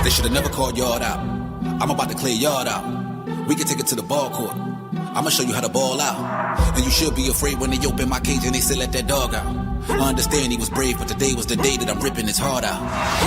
They should have never called yard out. I'm about to clear yard out. We can take it to the ball court. I'ma show you how to ball out. And you should be afraid when they open my cage and they still let that dog out. I understand he was brave, but today was the day that I'm ripping his heart out.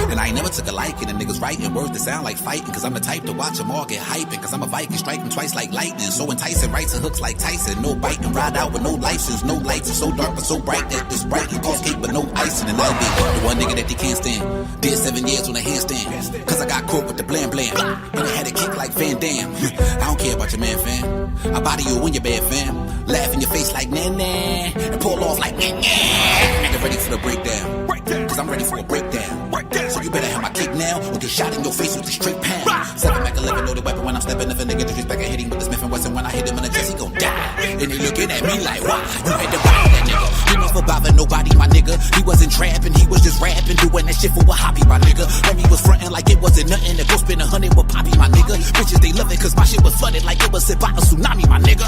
And I ain't never took a liking to niggas writing words that sound like fighting, cause I'm the type to watch them all get hyping, cause I'm a Viking striking twice like lightning. So enticing, writes and hooks like Tyson. No biting, ride out with no license, no lights. It's so dark but so bright that this bright you call skate but no icing. And I'll be the one nigga that they can't stand. Did 7 years on a handstand, cause I got caught with the blam blam. And I had a kick like Van Damme. I don't care about your man, fam. I body you when you're bad, fam. Laugh in your face like nah nah, and pull off like nah nah. Nigga ready for the breakdown, cause I'm ready for a breakdown. So you better have my kick now, or get shot in your face with the straight pound. 7 Mac 11 loaded weapon when I'm stepping. If a nigga disrespect, I hit him with the Smith and Wesson. When I hit him in the chest, he gon' die. And they looking at me like, why? You had to buy that nigga. He never bothered nobody, my nigga. He wasn't trapping, he was just rapping, doing that shit for a hobby, my nigga. Homie was frontin' like it wasn't nothing. To go spend 100 with Poppy, my nigga. Bitches, they love it cause my shit was flooded like it was hit by a tsunami, my nigga.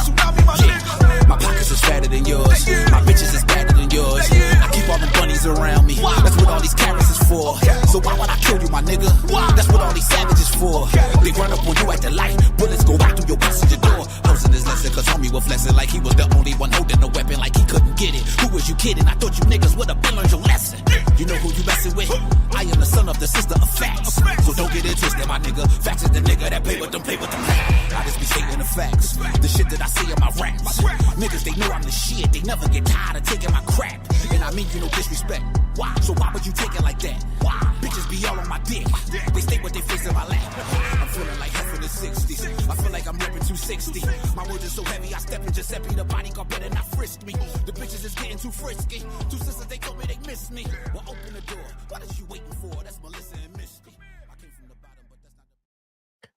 Yeah. My pockets is fatter than yours. My bitches is better than yours. I keep all them bunnies around me. That's what all these carrots is for. So why would I kill you, my nigga? That's what all these savages for. They run up on you at the light. Bullets go right through your passenger door. Housing his lesson cause homie was flexing like he was the only one holding a weapon, like he couldn't get it. Who was you kidding? I thought you niggas would have been learned your lesson. You know who you messing with? I am the son of the sister of facts. So don't get it twisted, my nigga. Facts is the nigga that play with them. I just be stating the facts. The shit that I see in my raps. Niggas, they know I'm the shit. They never get tired of taking my crap. And I mean you no disrespect. Why? So why would you take it like that? Why? Bitches be all on my dick. They stay with their face in my lap. I'm feeling like half in the 60s. I feel like I'm ripping 260. My words are so heavy, I step in Giuseppe. The bodyguard better not frisk me. The bitches is getting too frisky. Two sisters, they told me they miss me. Well, open the door. What is you waiting for? That's Melissa and Misty. I came from the bottom, but that's not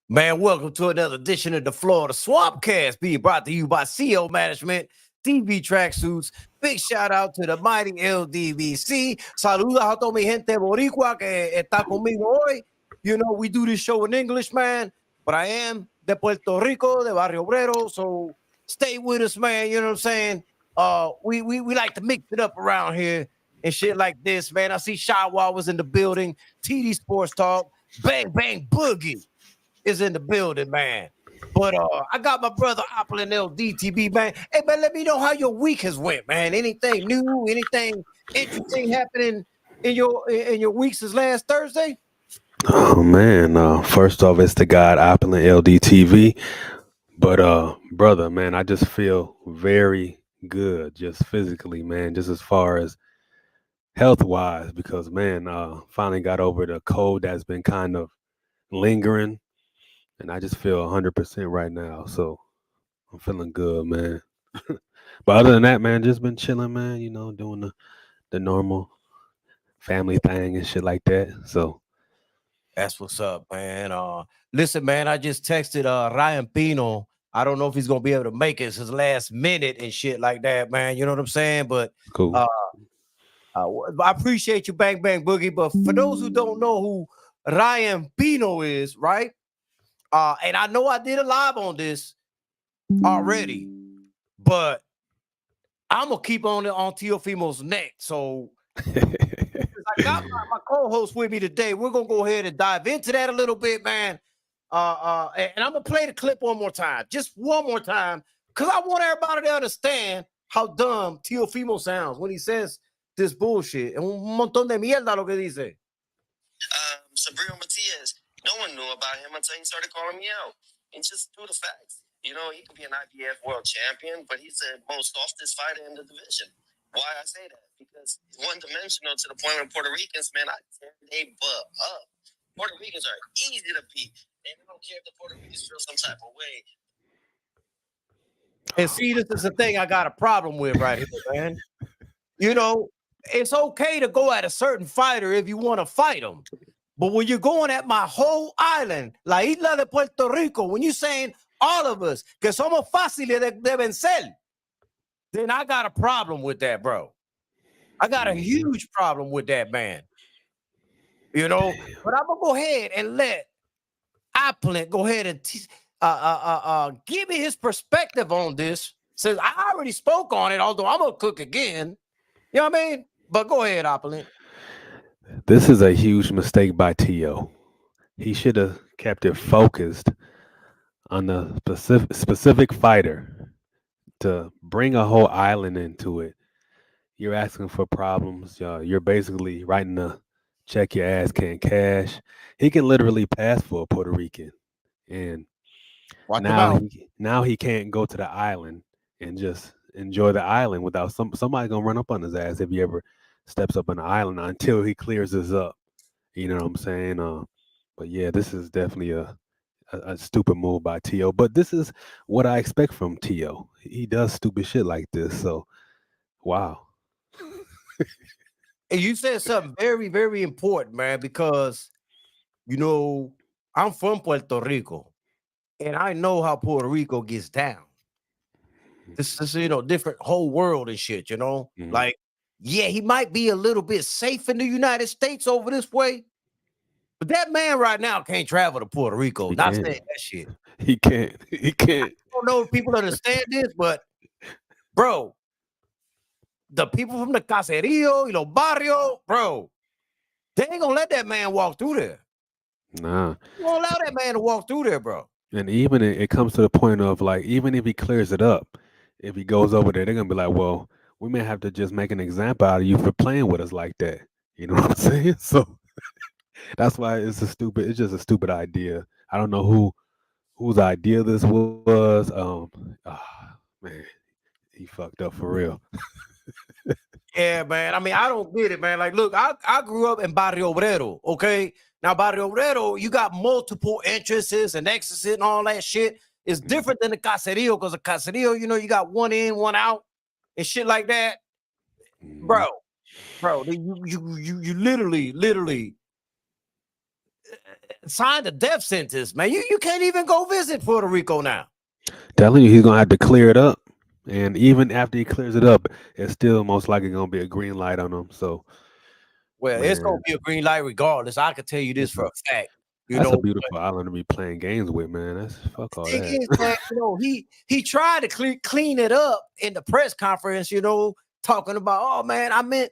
the... Man, welcome to another edition of the Flawda Swampcast, being brought to you by CO Management, TV Tracksuits. Big shout out to the mighty LDVC. Saluda a toda mi gente boricua que está conmigo hoy. You know, we do this show in English, man, but I am de Puerto Rico, de Barrio Obrero, so stay with us, man. You know what I'm saying? We like to mix it up around here and shit like this, man. I see Shawa was in the building. TD Sports Talk. Bang Bang Boogie is in the building, man. But I got my brother Apple and LDTB, man. Hey, man, let me know how your week has went, man. Anything new, anything interesting happening in your week since last Thursday? Oh man, first off, it's the God Apple and LDTV. But brother, man, I just feel very good, just physically, man, just as far as health-wise, because man, finally got over the cold that's been kind of lingering. And I just feel 100% right now. So I'm feeling good, man. But other than that, man, just been chilling, man, you know, doing the normal family thing and shit like that. So that's what's up, man. Listen, man, I just texted Ryan Pino. I don't know if he's gonna be able to make it. It's his last minute and shit like that, man. You know what I'm saying? But cool. I appreciate you, Bang Bang Boogie. But for those who don't know who Ryan Pino is, right? And I know I did a live on this already, but I'm gonna keep on it on Teofimo's neck. So I got my co-host with me today. We're gonna go ahead and dive into that a little bit, man. And I'm gonna play the clip one more time, just one more time, because I want everybody to understand how dumb Teofimo sounds when he says this bullshit. Un montón de mierda lo que dice. Sabrina Matias. No one knew about him until he started calling me out. And just do the facts. You know, he could be an IBF world champion, but he's the most softest fighter in the division. Why I say that? Because he's one-dimensional to the point where Puerto Ricans, man, I tear they butt up. Puerto Ricans are easy to beat. And I don't care if the Puerto Ricans feel some type of way. And see, this is the thing I got a problem with right here, man. You know, it's okay to go at a certain fighter if you want to fight him. But when you're going at my whole island, la isla de Puerto Rico, when you're saying all of us, que somos fáciles de vencer, then I got a problem with that, bro. I got a huge problem with that, man. You know, but I'm going to go ahead and let Applet go ahead and give me his perspective on this. Since I already spoke on it, although I'm going to cook again. You know what I mean? But go ahead, Applet. This is a huge mistake by Tio. he should have kept it focused on the specific fighter. To bring a whole island into it, you're asking for problems. You're basically writing a check your ass can't cash. He can literally pass for a Puerto Rican, and Watch your now mouth. he can't go to the island and just enjoy the island without somebody gonna run up on his ass if he ever steps up on the island until he clears this up. You know what I'm saying? But yeah, this is definitely a stupid move by T.O. But this is what I expect from T.O. He does stupid shit like this. So wow. And you said something very, very important, man, because you know, I'm from Puerto Rico and I know how Puerto Rico gets down. This is, different whole world and shit, Mhm. Like, yeah, he might be a little bit safe in the United States over this way, but that man right now can't travel to Puerto Rico. He Not can't. saying that shit. He can't. He can't. I don't know if people understand this, but bro, the people from the caserío, barrio, bro, they ain't gonna let that man walk through there. Nah. You won't allow that man to walk through there, bro. And even it comes to the point of like, even if he clears it up, if he goes over there, they're gonna be like, well, we may have to just make an example out of you for playing with us like that. You know what I'm saying? So that's why it's just a stupid idea. I don't know whose idea this was. Man, he fucked up for real. Yeah, man. I mean, I don't get it, man. Like, look, I grew up in Barrio Obrero, okay? Now, Barrio Obrero, you got multiple entrances and exits and all that shit. It's different than the Caserío, because the Caserío, you got one in, one out, and shit like that. Mhm. Bro, you literally signed a death sentence, man. You can't even go visit Puerto Rico now. Telling you, he's gonna have to clear it up, and even after he clears it up, it's still most likely gonna be a green light on him. So, Well, it's gonna man, be a green light regardless. I can tell you this it's for a fact. You that's a know, beautiful island to be playing games with, man. That's fuck all thing that. is, man, he tried to clean it up in the press conference, talking about, oh man, I meant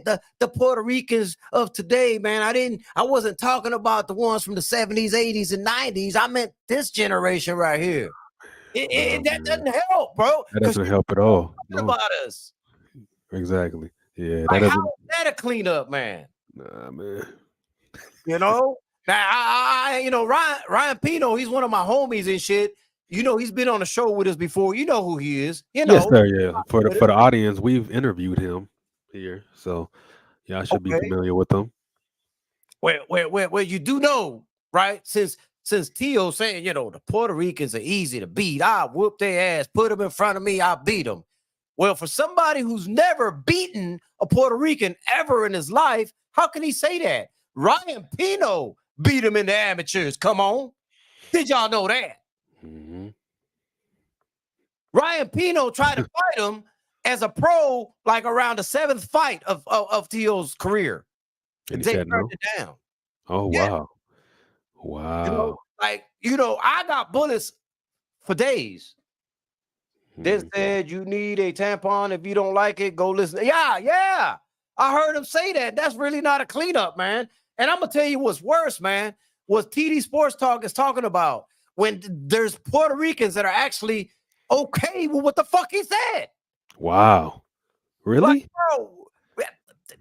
the Puerto Ricans of today, man. I wasn't talking about the ones from the 70s, 80s, and 90s. I meant this generation right here. Nah, That man, doesn't help, bro. that Because doesn't you're help at all. talking No, about us. exactly. Yeah, that Like, how doesn't. is that a cleanup, man? Nah, man. You know? Now, Ryan Pino, he's one of my homies and shit. He's been on the show with us before. You know who he is. Yes, sir. Yeah, for the audience, we've interviewed him here, so y'all should be Okay. familiar with him. Well, you do know, right? Since Tio saying, the Puerto Ricans are easy to beat. I whoop their ass, put them in front of me, I beat them. Well, for somebody who's never beaten a Puerto Rican ever in his life, how can he say that? Ryan Pino beat him in the amateurs. Come on. Did y'all know that? Hmm. Ryan Pino tried to fight him as a pro, like around the seventh fight of Tio's career. And he They said turned no. it down. Oh Yeah. wow, wow. I got bullets for days. They Mhm. said you need a tampon. If you don't like it, go listen. Yeah. I heard him say that. That's really not a cleanup, man. And I'm gonna tell you what's worse, man. What TD Sports Talk is talking about when there's Puerto Ricans that are actually okay with what the fuck he said. Wow, Like, really? bro,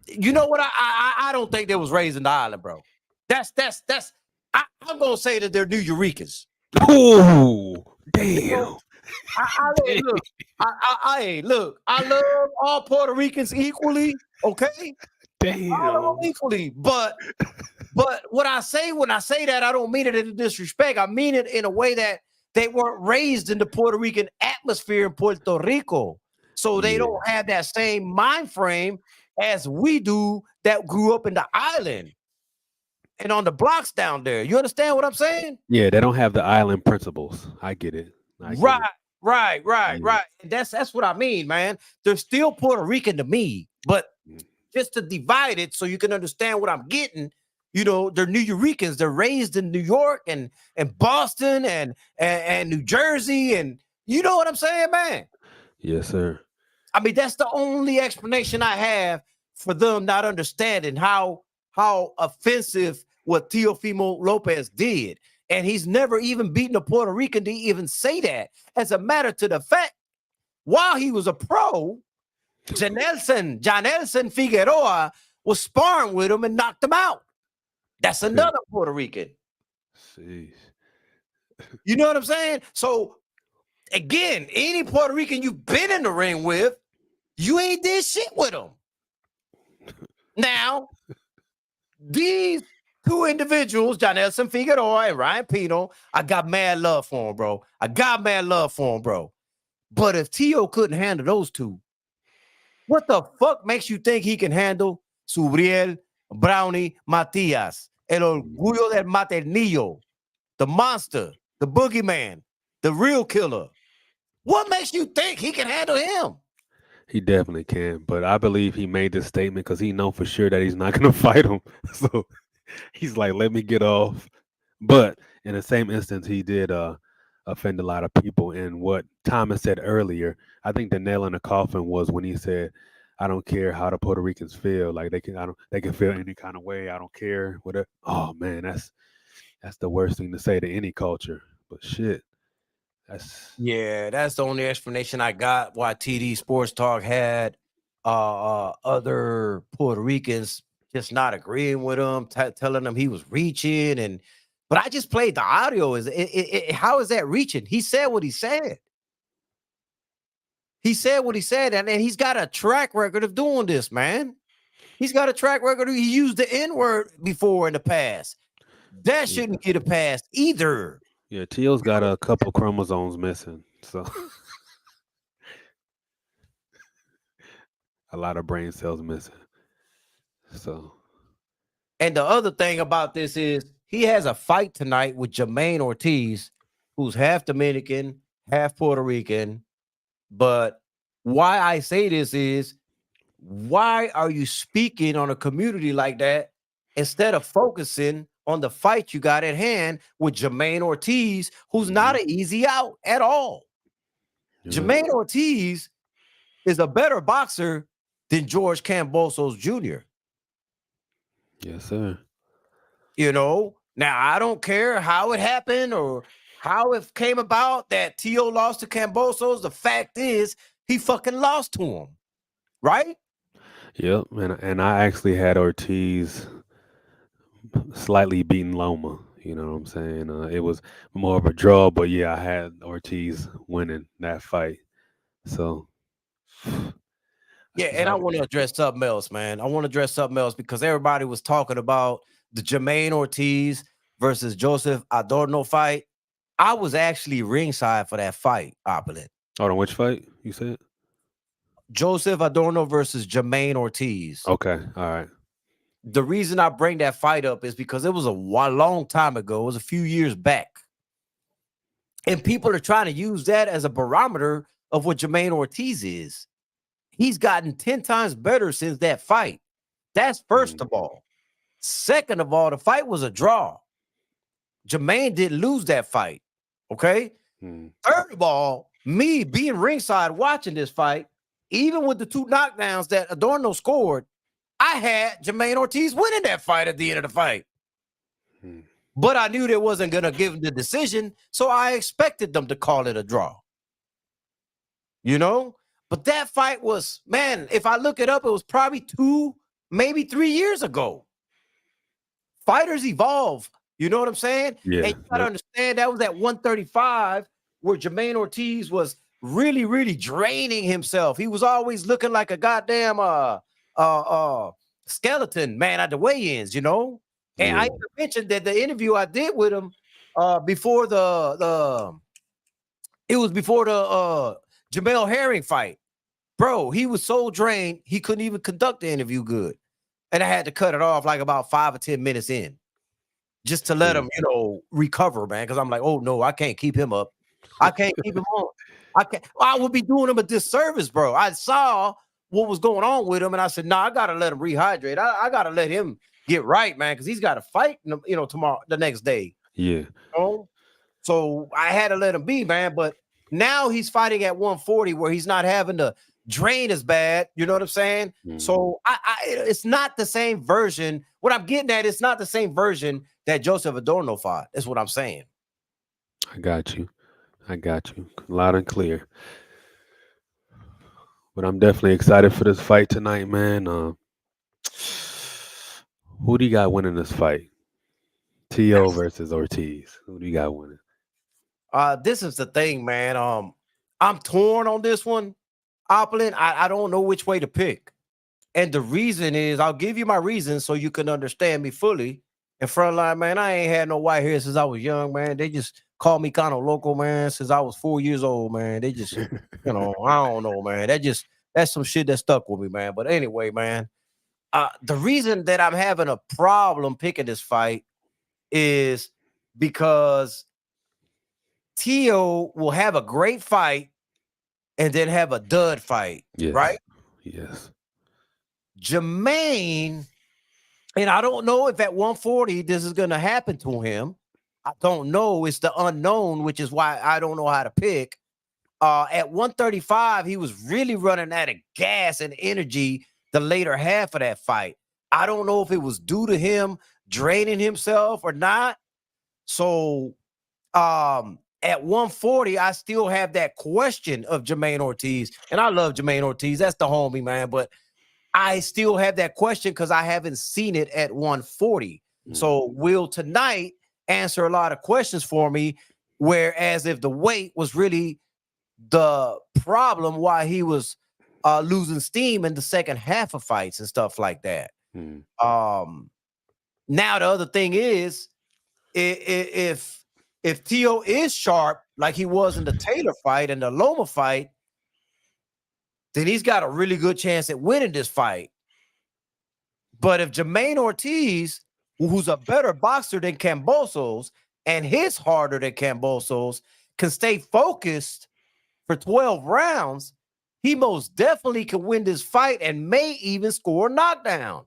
you know what? I don't think they was raised in the island, bro. That's I'm gonna say that they're New Eurekas. Oh, You know, damn, damn, look, look, I love all Puerto Ricans equally, okay? All of damn. them equally. But what I say when I say that, I don't mean it in disrespect. I mean it in a way that they weren't raised in the Puerto Rican atmosphere in Puerto Rico. So they Yeah, don't have that same mind frame as we do that grew up in the island and on the blocks down there. You understand what I'm saying? yeah. They don't have the island principles. I get it. I get Right, it. Yeah. right. And that's what I mean, man. They're still Puerto Rican to me, but Mm. just to divide it so you can understand what I'm getting. They're New Eurekans. They're raised in New York and Boston and New Jersey, and you know what I'm saying, man. Yes, sir. I mean, that's the only explanation I have for them not understanding how offensive what Teofimo Lopez did. And he's never even beaten a Puerto Rican to even say that. As a matter to the fact, while he was a pro, Janelson Figueroa was sparring with him and knocked him out. That's another Puerto Rican. Jeez. You know what I'm saying? So, again, any Puerto Rican you've been in the ring with, you ain't did shit with them. Now, these two individuals, Janelson Figueroa and Ryan Pino, I got mad love for them, bro. But if Tio couldn't handle those two, what the fuck makes you think he can handle Subriel, Brownie, Matias, El Orgullo del Maternillo, the monster, the boogeyman, the real killer? What makes you think he can handle him? He definitely can, but I believe he made this statement because he know for sure that he's not going to fight him. So he's like, let me get off. But in the same instance, he did offend a lot of people. And what Thomas said earlier, I think the nail in the coffin was when he said, I don't care how the Puerto Ricans feel. Like they can feel any kind of way. I don't care. Whatever. Oh man, that's the worst thing to say to any culture. But shit. That's the only explanation I got why TD Sports Talk had other Puerto Ricans just not agreeing with him, telling him he was reaching. But I just played the audio. How is that reaching? He said what he said. He said what he said, and he's got a track record of doing this, man. He's got a track record. He used the N-word before in the past. That shouldn't get a pass either. Yeah, Tio's got a couple chromosomes missing, so a lot of brain cells missing. So, and the other thing about this is he has a fight tonight with Jermaine Ortiz, who's half Dominican, half Puerto Rican. But why I say this is, why are you speaking on a community like that instead of focusing on the fight you got at hand with Jermaine Ortiz, who's not an easy out at all? Jermaine Ortiz is a better boxer than George Kambosos Jr. Yes, sir. You know, now I don't care how it happened or how it came about that Tio lost to Kambosos. The fact is, he fucking lost to him, right? Yep, and I actually had Ortiz slightly beating Loma. You know what I'm saying? It was more of a draw, but yeah, I had Ortiz winning that fight. So, yeah, and I want to address something else, man. I want to address something else because everybody was talking about the Jermaine Ortiz versus Joseph Adorno fight. I was actually ringside for that fight, Opulent. Hold on, which fight you said? Joseph Adorno versus Jermaine Ortiz. Okay, all right. The reason I bring that fight up is because it was a long time ago. It was a few years back. And people are trying to use that as a barometer of what Jermaine Ortiz is. He's gotten 10 times better since that fight. That's first of all. Second of all, the fight was a draw. Jermaine didn't lose that fight. Okay? Third of all, me being ringside watching this fight, even with the 2 knockdowns that Adorno scored, I had Jermaine Ortiz winning that fight at the end of the fight. But I knew they wasn't going to give him the decision, so I expected them to call it a draw. You know? But that fight was, man, if I look it up, it was probably 2, maybe 3 years ago. Fighters evolve. You know what I'm saying? Yeah. And you got to understand that was at 135 where Jermaine Ortiz was really, really draining himself. He was always looking like a goddamn skeleton, man, at the weigh-ins, you know? And I mentioned that the interview I did with him before it was before the Jamel Herring fight. Bro, he was so drained, he couldn't even conduct the interview good. And I had to cut it off like about 5 or 10 minutes in just to let him, you know, recover, man. Because I'm like, oh, no, I can't keep him up. I can't keep him on. I would be doing him a disservice, bro. I saw what was going on with him, and I said, I got to let him rehydrate. I got to let him get right, man, because he's got to fight, you know, tomorrow, the next day. Yeah. You know? So I had to let him be, man. But now he's fighting at 140 where he's not having the Drain is bad. You know what I'm saying? So it's not the same version. What I'm getting at, it's not the same version that Joseph Adorno fought. That's what I'm saying. I got you. I got you. Loud and clear. But I'm definitely excited for this fight tonight, man. Who do you got winning this fight? T.O. versus Ortiz. Who do you got winning? This is the thing, man. I'm torn on this one. Opulent, I don't know which way to pick. And the reason is, I'll give you my reason so you can understand me fully. In Frontline, man, I ain't had no white hair since I was young, man. They just called me kind of local, man, since I was 4 years old, man. They just, I don't know, man. That's some shit that stuck with me, man. But anyway, man, the reason that I'm having a problem picking this fight is because Tio will have a great fight and then have a dud fight, Yes. right? Yes. Jermaine, and I don't know if at 140 this is going to happen to him. I don't know. It's the unknown, which is why I don't know how to pick. At 135, he was really running out of gas and energy the later half of that fight. I don't know if it was due to him draining himself or not. So at 140, I still have that question of Jermaine Ortiz. And I love Jermaine Ortiz. That's the homie, man. But I still have that question because I haven't seen it at 140. So will tonight answer a lot of questions for me, whereas if the weight was really the problem why he was losing steam in the second half of fights and stuff like that. Now the other thing is, if Tio is sharp like he was in the Taylor fight and the Loma fight, then he's got a really good chance at winning this fight. But if Jermaine Ortiz, who's a better boxer than Cambosos and hits harder than Cambosos, can stay focused for 12 rounds, he most definitely can win this fight and may even score a knockdown.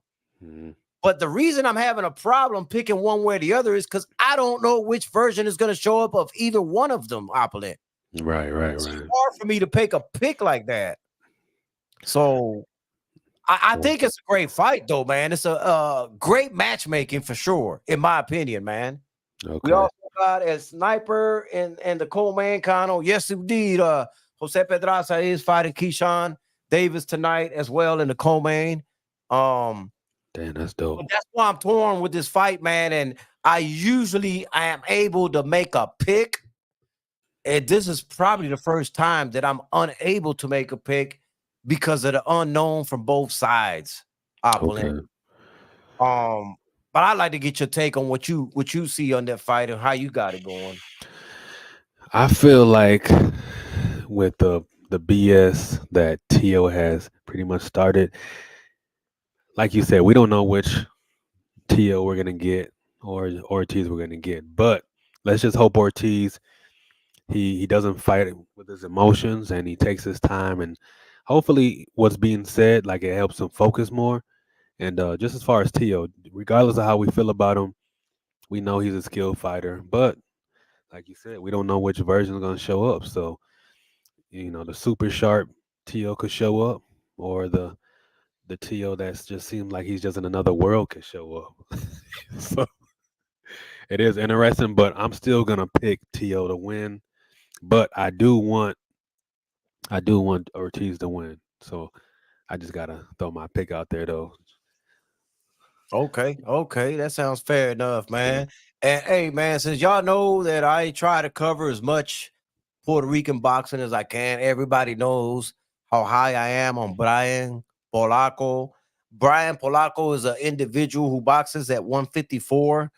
But the reason I'm having a problem picking one way or the other is because I don't know which version is going to show up of either one of them, Opulent. Right. It's hard for me to pick a pick like that. So I think it's a great fight, though, man. It's a great matchmaking for sure, in my opinion, man. Okay. We also got a sniper and the co-main Cano. Yes, indeed. Jose Pedraza is fighting Keyshawn Davis tonight as well in the co-main. Damn, that's dope. That's why I'm torn with this fight, man. And I am able to make a pick. And this is probably the first time that I'm unable to make a pick because of the unknown from both sides. Opulent. Okay. But I'd like to get your take on what you see on that fight and how you got it going. I feel like with the BS that Tio has pretty much started, like you said, we don't know which Tio we're gonna get or Ortiz we're gonna get. But let's just hope Ortiz he doesn't fight with his emotions and he takes his time, and hopefully what's being said, like, it helps him focus more. And just as far as Tio, regardless of how we feel about him, we know he's a skilled fighter. But like you said, we don't know which version is going to show up. So, the super sharp Tio could show up, or the Tio that's just seems like he's just in another world could show up. So it is interesting, but I'm still going to pick Tio to win. But I do want Ortiz to win. So I just got to throw my pick out there, though. Okay, that sounds fair enough, man. And hey, man, since y'all know that I try to cover as much Puerto Rican boxing as I can, everybody knows how high I am on Brian Polaco. Brian Polaco is an individual who boxes at 154.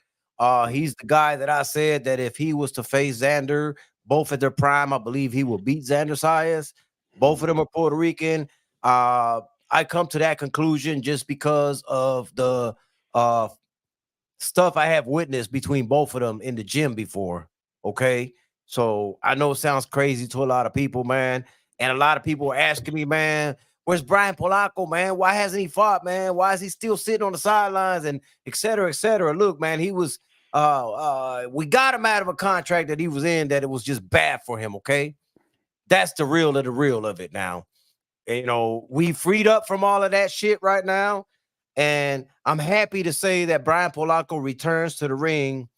He's the guy that I said that if he was to face Xander, both at their prime, I believe he will beat Xander Sayas. Both of them are Puerto Rican. I come to that conclusion just because of the stuff I have witnessed between both of them in the gym before. Okay. So I know it sounds crazy to a lot of people, man. And a lot of people are asking me, man, where's Brian Polaco, man? Why hasn't he fought, man? Why is he still sitting on the sidelines and et cetera, et cetera? Look, man, he was we got him out of a contract that he was in that it was just bad for him. Okay. That's the real of it now. You know, we freed up from all of that shit right now. And I'm happy to say that Brian Polanco returns to the ring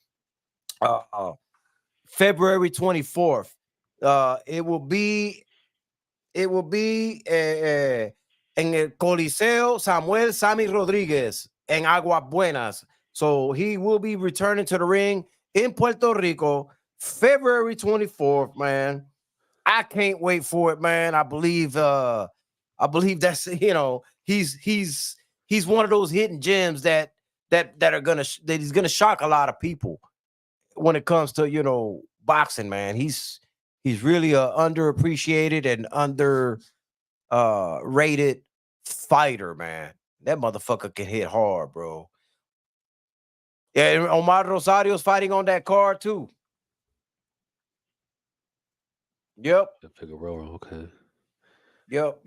February 24th. It will be en el Coliseo Samuel Sammy Rodriguez en Aguas Buenas. So he will be returning to the ring in Puerto Rico February 24th, man. I can't wait for it, man. I believe that's he's one of those hidden gems that he's gonna shock a lot of people when it comes to boxing, man. He's really a underappreciated and under rated fighter, man. That motherfucker can hit hard, bro. Yeah, and Omar Rosario's fighting on that card too. Yep. The Figueroa, okay. Yep.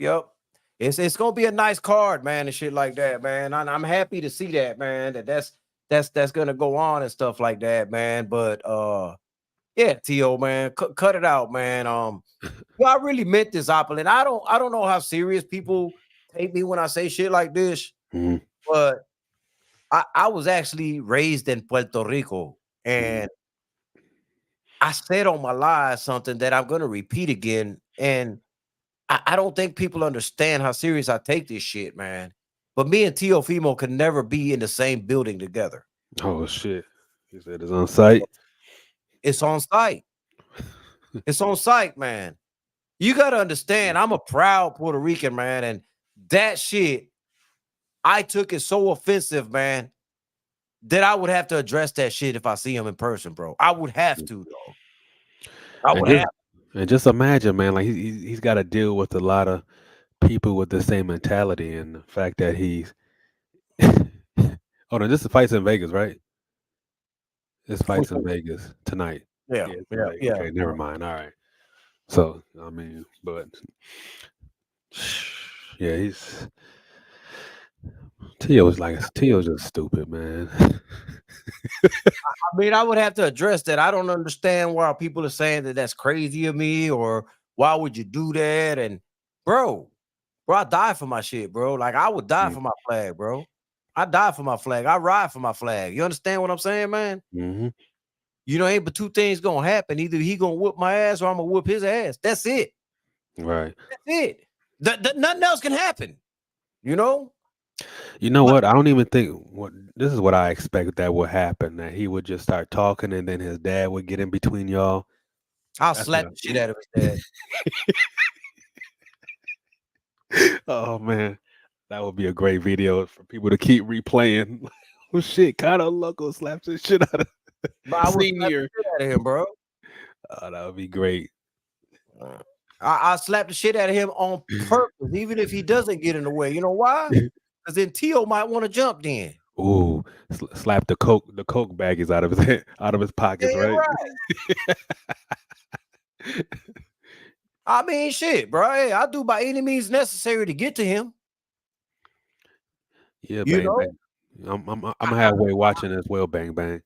It's gonna be a nice card, man, and shit like that, man. I'm happy to see that, man. That's gonna go on and stuff like that, man. But yeah, T.O., man, cut it out, man. I really meant this, Opulent. I don't know how serious people take me when I say shit like this, but I was actually raised in Puerto Rico, and I said on my live something that I'm gonna repeat again, and I don't think people understand how serious I take this shit, man. But me and Teofimo can never be in the same building together. Oh shit! He said it's on site. It's on site. It's on site, man. You gotta understand, I'm a proud Puerto Rican, man, and that shit, I took it so offensive, man, that I would have to address that shit if I see him in person, bro. I would have to, though. I would have. And just imagine, man, like he's got to deal with a lot of people with the same mentality, and the fact that he's hold on, this fights in Vegas, right? This fight's in Vegas tonight. Yeah. Okay, never mind. All right. So I mean, but yeah, Tio's just stupid, man. I mean, I would have to address that. I don't understand why people are saying that that's crazy of me, or why would you do that? And bro, I die for my shit, bro. Like I would die for my flag, bro. I die for my flag. I ride for my flag. You understand what I'm saying, man? Mm-hmm. Ain't but two things gonna happen. Either he gonna whoop my ass or I'm gonna whoop his ass. That's it. Right. That's it. Nothing else can happen. You know what? I don't even think this is what I expect that would happen. That he would just start talking, and then his dad would get in between y'all. I'll slap the shit out of his dad. Oh man, that would be a great video for people to keep replaying. Oh shit, Kato Loco slaps the shit out of Senior. Out of him, bro. Oh, that would be great. I'll slap the shit out of him on purpose, even if he doesn't get in the way. You know why? Because then Tio might want to jump then. Ooh, slap the coke baggies out of his pockets, right? I mean, shit, bro. Hey, I'll do by any means necessary to get to him. Yeah, bang bang. I'm halfway watching as well, bang bang.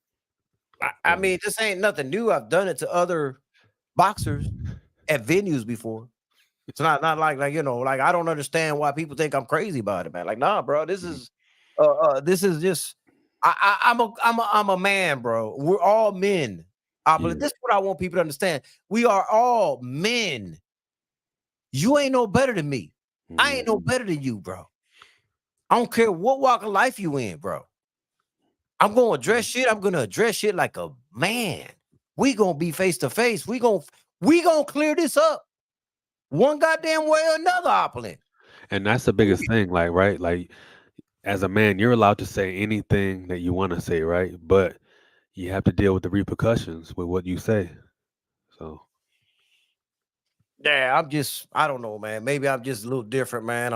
I mean, this ain't nothing new. I've done it to other boxers at venues before. It's not like like I don't understand why people think I'm crazy about it, man. Like, nah, bro. This is just I'm a man, bro. We're all men. But this is what I want people to understand. We are all men. You ain't no better than me. I ain't no better than you, bro. I don't care what walk of life you in, bro. I'm gonna address shit. I'm gonna address shit like a man. We gonna be face to face. We gonna clear this up one goddamn way or another, Opulent. And that's the biggest thing, like, right? Like, as a man, you're allowed to say anything that you want to say, right? But you have to deal with the repercussions with what you say. So yeah, I don't know, man. Maybe I'm just a little different, man.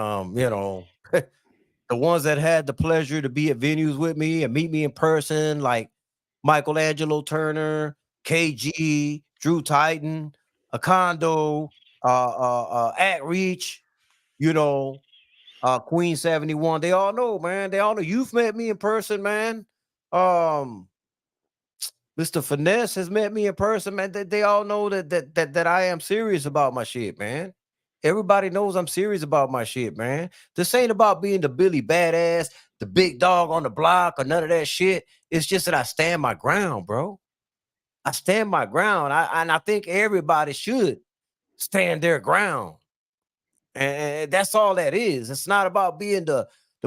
The ones that had the pleasure to be at venues with me and meet me in person, like Michelangelo Turner, KG, Drew Titan, Acondo, At Reach, Queen 71. They all know, man. They all know. You've met me in person, man. Mr. Finesse has met me in person, man. They all know that I am serious about my shit, man. Everybody knows I'm serious about my shit, man. This ain't about being the Billy Badass, the big dog on the block, or none of that shit. It's just that I stand my ground, bro. I stand my ground. And I think everybody should stand their ground. And that's all that is. It's not about being the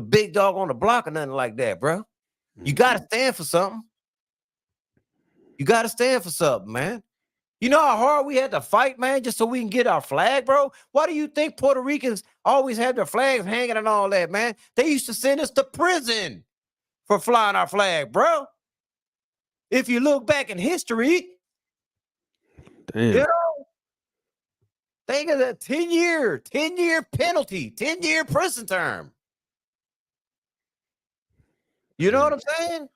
big dog on the block or nothing like that, bro. You got to stand for something. You got to stand for something, man. You know how hard we had to fight, man, just so we can get our flag, bro? Why do you think Puerto Ricans always have their flags hanging and all that, man? They used to send us to prison for flying our flag, bro. If you look back in history, Damn. you know, think of that 10-year penalty, 10-year prison term. You know what I'm saying?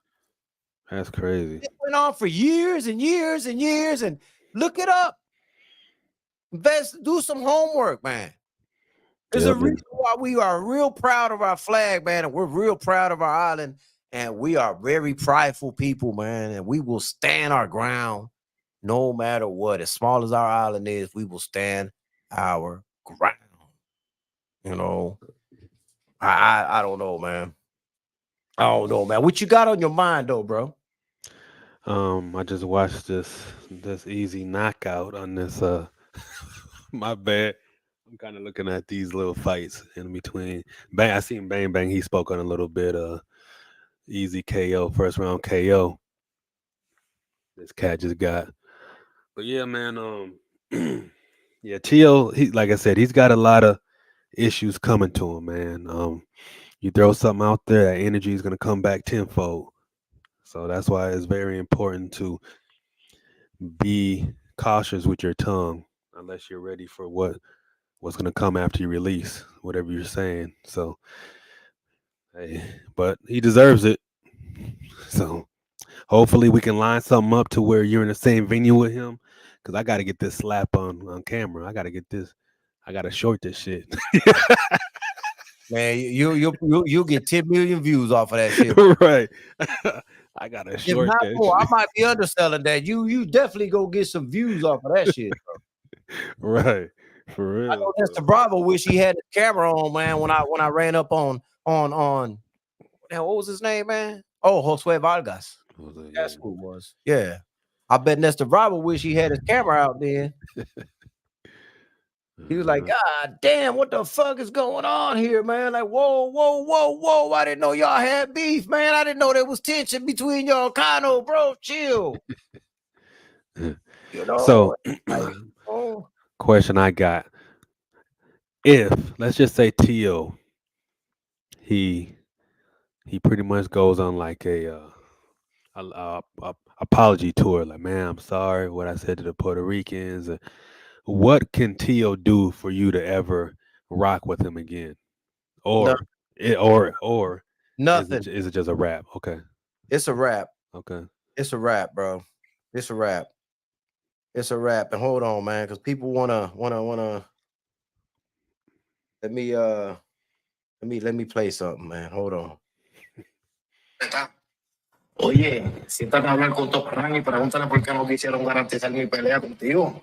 That's crazy. It went on for years and years and years, and look it up. Do some homework, man. There's a reason why we are real proud of our flag, man, and we're real proud of our island, and we are very prideful people, man, and we will stand our ground no matter what. As small as our island is, we will stand our ground. You know, I don't know, man. I don't know, man. What you got on your mind, though, bro? I just watched this easy knockout on this my bad. I'm kind of looking at these little fights in between. Bang, I seen Bang Bang. He spoke on a little bit. Easy KO, first round KO. This cat just got. But yeah, man. Yeah, Tio. He, like I said, he's got a lot of issues coming to him, man. You throw something out there, that energy is gonna come back tenfold. So that's why it's very important to be cautious with your tongue, unless you're ready for what's gonna come after you release whatever you're saying. So, hey, but he deserves it. So hopefully we can line something up to where you're in the same venue with him. Cause I gotta get this slap on camera. I gotta get this. I gotta short this shit. Man, you'll get 10 million views off of that shit. Right. I gotta If short not that more, I shit. might be underselling that. You definitely go get some views off of that shit, bro. Right. For real. I know Mr. Bravo wish he had his camera on, man. When I ran up on now, what was his name, man? Oh, Josue Vargas. That's who it was. Yeah. I bet Mr. Bravo wish he had his camera out then. He was like, God damn, what the fuck is going on here, man? Like, whoa. I didn't know y'all had beef, man. I didn't know there was tension between y'all. Kano, bro, chill. You know, So, like, oh. question I got: if let's just say Tio, he pretty much goes on like a apology tour, like, man, I'm sorry what I said to the Puerto Ricans. What can Tio do for you to ever rock with him again, or or Nothing. is it just a rap? Okay, It's a wrap. okay. It's a wrap, bro. It's a wrap. It's a wrap. And hold on, man, because people wanna let me play something, man. Hold on. Oye, siéntate a hablar con Top y pregúntale por qué no quisieron garantizar mi pelea contigo.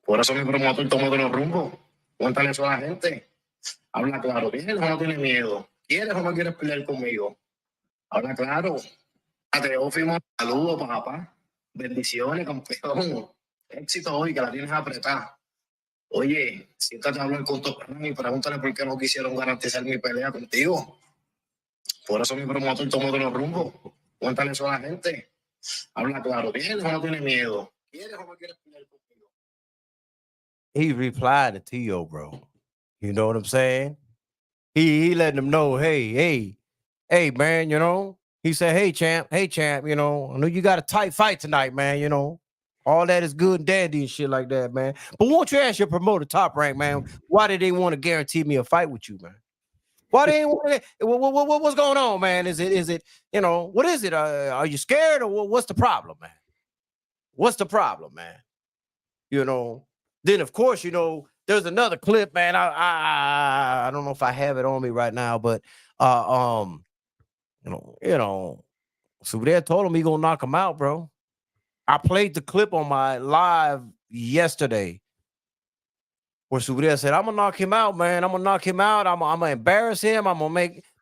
Por eso mi promotor tomó de los rumbos. Cuéntale eso a la gente. Habla claro. ¿Tienes o no tienes miedo? ¿Quieres o no quieres pelear conmigo? Habla claro. Teófimo, saludos, papá. Bendiciones, campeón. Éxito hoy, que la tienes apretada. Oye, siéntate a hablar con Top y pregúntale por qué no quisieron garantizar mi pelea contigo. Por eso mi promotor tomó de los rumbos. Cuéntale eso a la gente. Habla claro. ¿Tienes o no tienes miedo? ¿Quieres o no quieres pelear conmigo? He replied to Tio, bro. You know what I'm saying? He letting them know, hey, man, you know. He said, hey, champ, you know, I know you got a tight fight tonight, man, you know. All that is good and dandy and shit like that, man. But won't you ask your promoter, Top Rank, man, why did they want to guarantee me a fight with you, man? Why they ain't want to, what's going on, man? Is it, you know, what is it? Are you scared or what's the problem, man? What's the problem, man? You know, then of course, you know, there's another clip, man. I don't know if I have it on me right now, but you know, Subir told him he gonna knock him out, bro. I played the clip on my live yesterday where Subriel said, "I'm gonna knock him out, man. I'm gonna knock him out. I'm gonna embarrass him. I'm gonna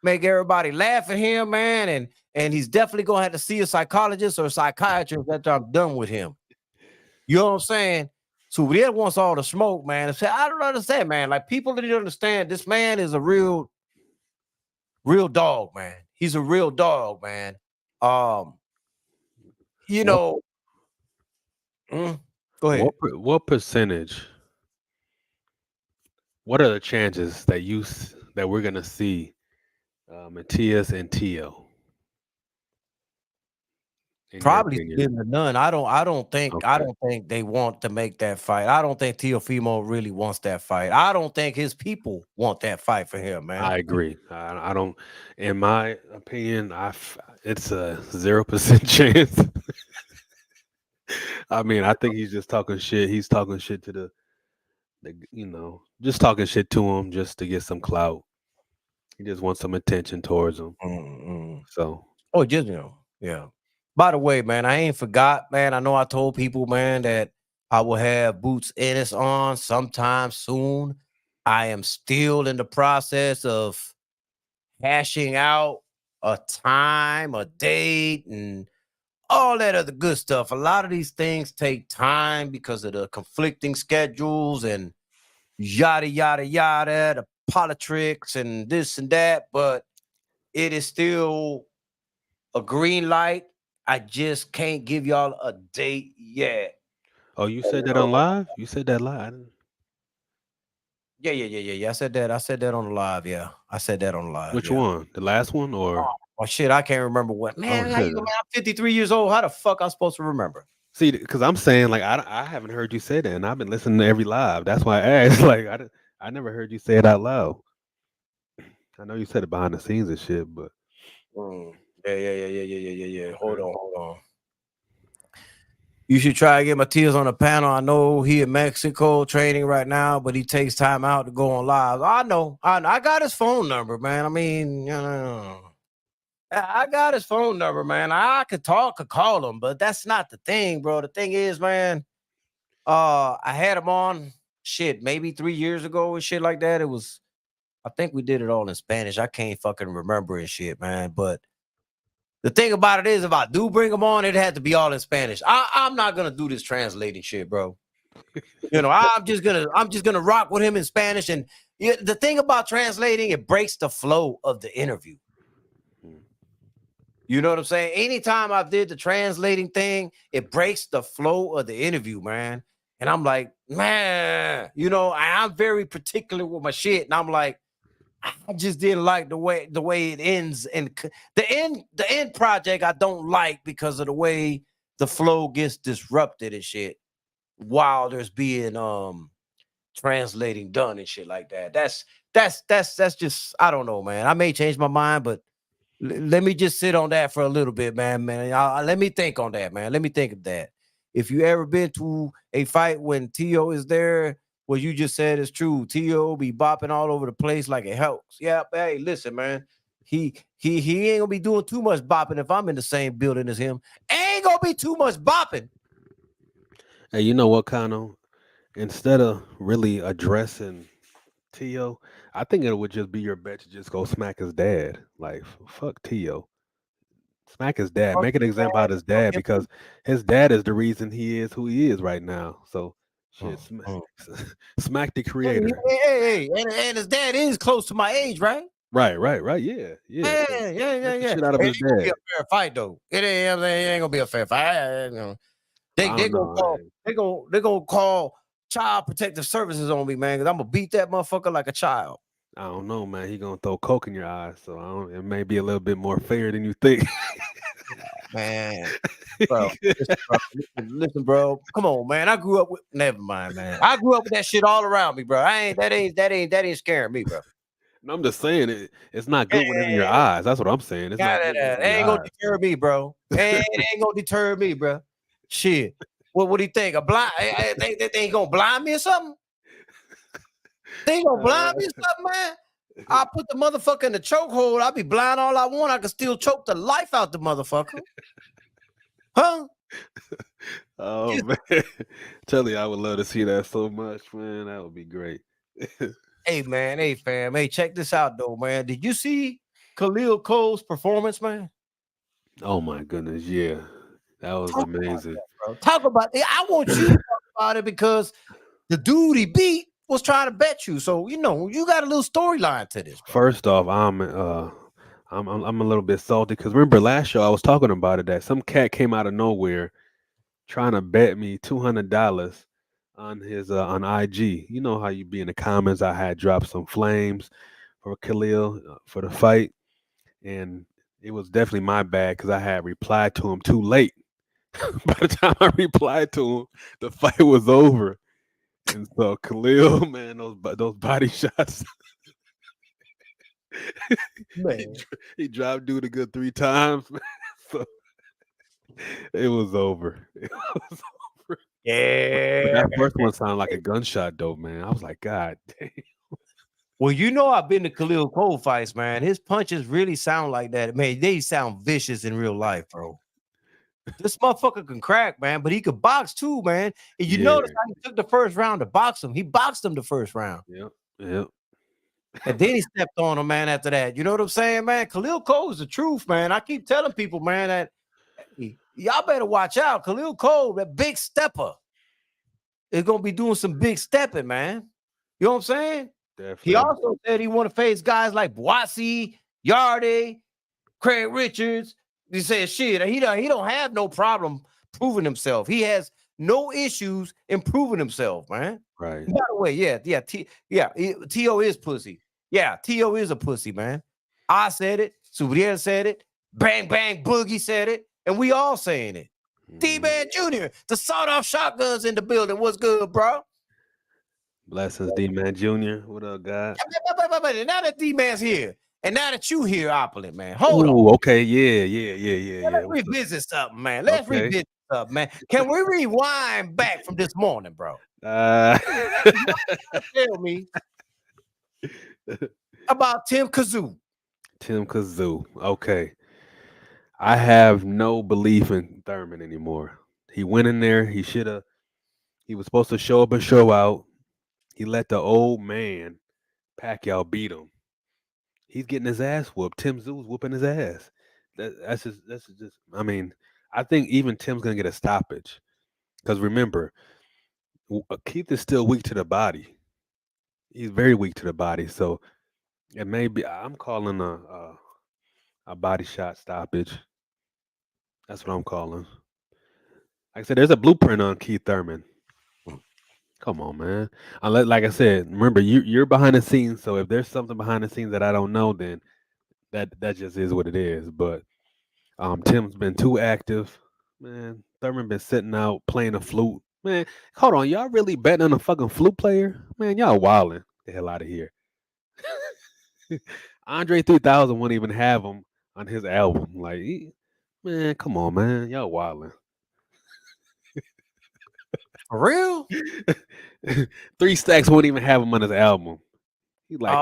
make everybody laugh at him, man. And he's definitely gonna have to see a psychologist or a psychiatrist after I'm done with him." You know what I'm saying? Subriel wants all the smoke, man. I don't understand, man. Like people didn't understand. This man is a real dog, man. He's a real dog, man. You What know, go ahead. what percentage? What are the chances that that we're gonna see Matias and Tio? In your Probably opinion? slim to none. I don't Okay. think they want to make that fight. I don't think Teofimo really wants that fight. I don't think his people want that fight for him, man. I agree. I don't. In my opinion, it's a 0% chance. I mean, I think he's just talking shit. He's talking shit to just talking shit to him just to get some clout. He just wants some attention towards him. Mm-mm. So Oh, just yeah. By the way, man, I ain't forgot, man. I know I told people, man, that I will have Boots Ennis on sometime soon. I am still in the process of hashing out a time, a date, and all that other good stuff. A lot of these things take time because of the conflicting schedules and yada yada yada, the politics and this and that. But it is still a green light. I just can't give y'all a date yet. oh, you said that on live? You said that live? I didn't- Yeah. I said that. I said that on the live. Yeah, I said that on the live. Which Yeah. one? The last one or? Oh shit, I can't remember what. Man, Oh how shit. you? Man, I'm 53 years old. How the fuck I'm supposed to remember? See, because I'm saying like I haven't heard you say that, and I've been listening to every live. That's why I asked. Like I never heard you say it out loud. I know you said it behind the scenes and shit, but Yeah. Hold okay. on. You should try to get Matias on the panel. I know he in Mexico training right now, but he takes time out to go on live. I know. I got his phone number, man. I mean, I got his phone number, man. I could call him, but that's not the thing, bro. The thing is, man, I had him on shit maybe 3 years ago and shit like that. I think we did it all in Spanish. I can't fucking remember and shit, man. But the thing about it is, if I do bring him on, it had to be all in Spanish. I'm not gonna do this translating shit, bro. I'm just gonna rock with him in Spanish. And the thing about translating, it breaks the flow of the interview. You know what I'm saying? Anytime I did the translating thing, it breaks the flow of the interview, man. And I'm like, man, I'm very particular with my shit. And I'm like, I just didn't like the way it ends. And the end project I don't like because of the way the flow gets disrupted and shit while there's being translating done and shit like that. That's just, I don't know, man. I may change my mind, but let me just sit on that for a little bit, man. Let me think on that, man. Let me think of that. If you ever been to a fight when Tio is there, what you just said is true. Tio be bopping all over the place like it helps. Yeah, hey, listen, man. He ain't gonna be doing too much bopping if I'm in the same building as him. Ain't gonna be too much bopping. Hey, you know what, Kano? Instead of really addressing Tio, I think it would just be your bet to just go smack his dad. Like, fuck Tio. Smack his dad. Make an example out of his dad because his dad is the reason he is who he is right now. So, shit, smack the creator. Hey, and his dad is close to my age, right? Right. Yeah. Yeah. Get the shit out of It his ain't gonna be dad. a fair fight, though. It ain't gonna be a fair fight. They I don't gonna know. call they gonna call child protective services on me, man, because I'm gonna beat that motherfucker like a child. I don't know, man. He gonna throw coke in your eyes, so it may be a little bit more fair than you think. Man, bro, listen, bro. Come on, man. I grew up with never mind, man. I grew up with that shit all around me, bro. That ain't scaring me, bro. No, I'm just saying it's not good when it's in your eyes. That's what I'm saying. It's not good when it's It in your ain't gonna eyes. deter me, bro. It ain't gonna deter me, bro. Shit. What do you think? A blind? They ain't gonna blind me or something? They ain't gonna blind me or something, man? I put the motherfucker in the chokehold. I'll be blind all I want. I can still choke the life out the motherfucker. Huh? Oh man. Tell you, I would love to see that so much, man. That would be great. Hey, man. Hey, fam. Hey, check this out, though, man. Did you see Khalil Cole's performance, man? Oh my goodness, yeah, that was Talk about amazing. that, bro. Talk about it. I want you to talk about it because the dude he beat was trying to bet you. So, you got a little storyline to this, bro. First off, I'm a little bit salty because remember last show I was talking about it that some cat came out of nowhere trying to bet me $200 on his on IG. You know how you be in the comments. I had dropped some flames for Khalil for the fight, and it was definitely my bad because I had replied to him too late. By the time I replied to him, the fight was over. And so Khalil, man, those body shots, he, Man. he dropped dude a good 3 times, man. So it was over. It was over. But Yeah. that first one sounded like a gunshot, though, man. I was like, God damn. Well, I've been to Khalil Cole fights, man. His punches really sound like that. Man, they sound vicious in real life, bro. This motherfucker can crack, man, but he could box too, man. And you Yeah. notice how he took the first round to box him. He boxed him the first round. Yep. Yep. And then he stepped on him, man, after that. You know what I'm saying, man? Khalil Cole is the truth, man. I keep telling people, man, that hey, y'all better watch out. Khalil Cole, that big stepper, is going to be doing some big stepping, man. You know what I'm saying? Definitely. He also said he want to face guys like Boise, Yarde, Craig Richards. He said, shit, he don't have no problem proving himself. He has no issues in proving himself, man. Right. By the way, T.O. is pussy. Yeah, T.O. is a pussy, man. I said it. Subriel said it. Bang, bang, Boogie said it. And we all saying it. D-Man Jr., the sawed-off shotguns in the building. What's good, bro? Blessings, D-Man Jr. What up, God? Now that D-Man's here, and now that you here, Opulent, man, hold on. Oh, okay. Yeah. Let's revisit something, man. Let's revisit something, man. Can we rewind back from this morning, bro? Tell me about Tim Kazoo. Tim Kazoo. Okay. I have no belief in Thurman anymore. He went in there. He was supposed to show up and show out. He let the old man Pacquiao beat him. He's getting his ass whooped. Tim Zoo's whooping his ass. That's just. I mean, I think even Tim's gonna get a stoppage because remember, Keith is still weak to the body. He's very weak to the body. So it may be. I'm calling a body shot stoppage. That's what I'm calling. Like I said, there's a blueprint on Keith Thurman. Come on, man. Unless, like I said, remember you're behind the scenes. So if there's something behind the scenes that I don't know, then that just is what it is. But Tim's been too active, man. Thurman been sitting out playing a flute, man. Hold on, y'all really betting on a fucking flute player, man? Y'all wilding the hell out of here. Andre 3000 wouldn't even have him on his album. Like, man, come on, man, y'all wilding. For real? 3 Stacks wouldn't even have him on his album. He like,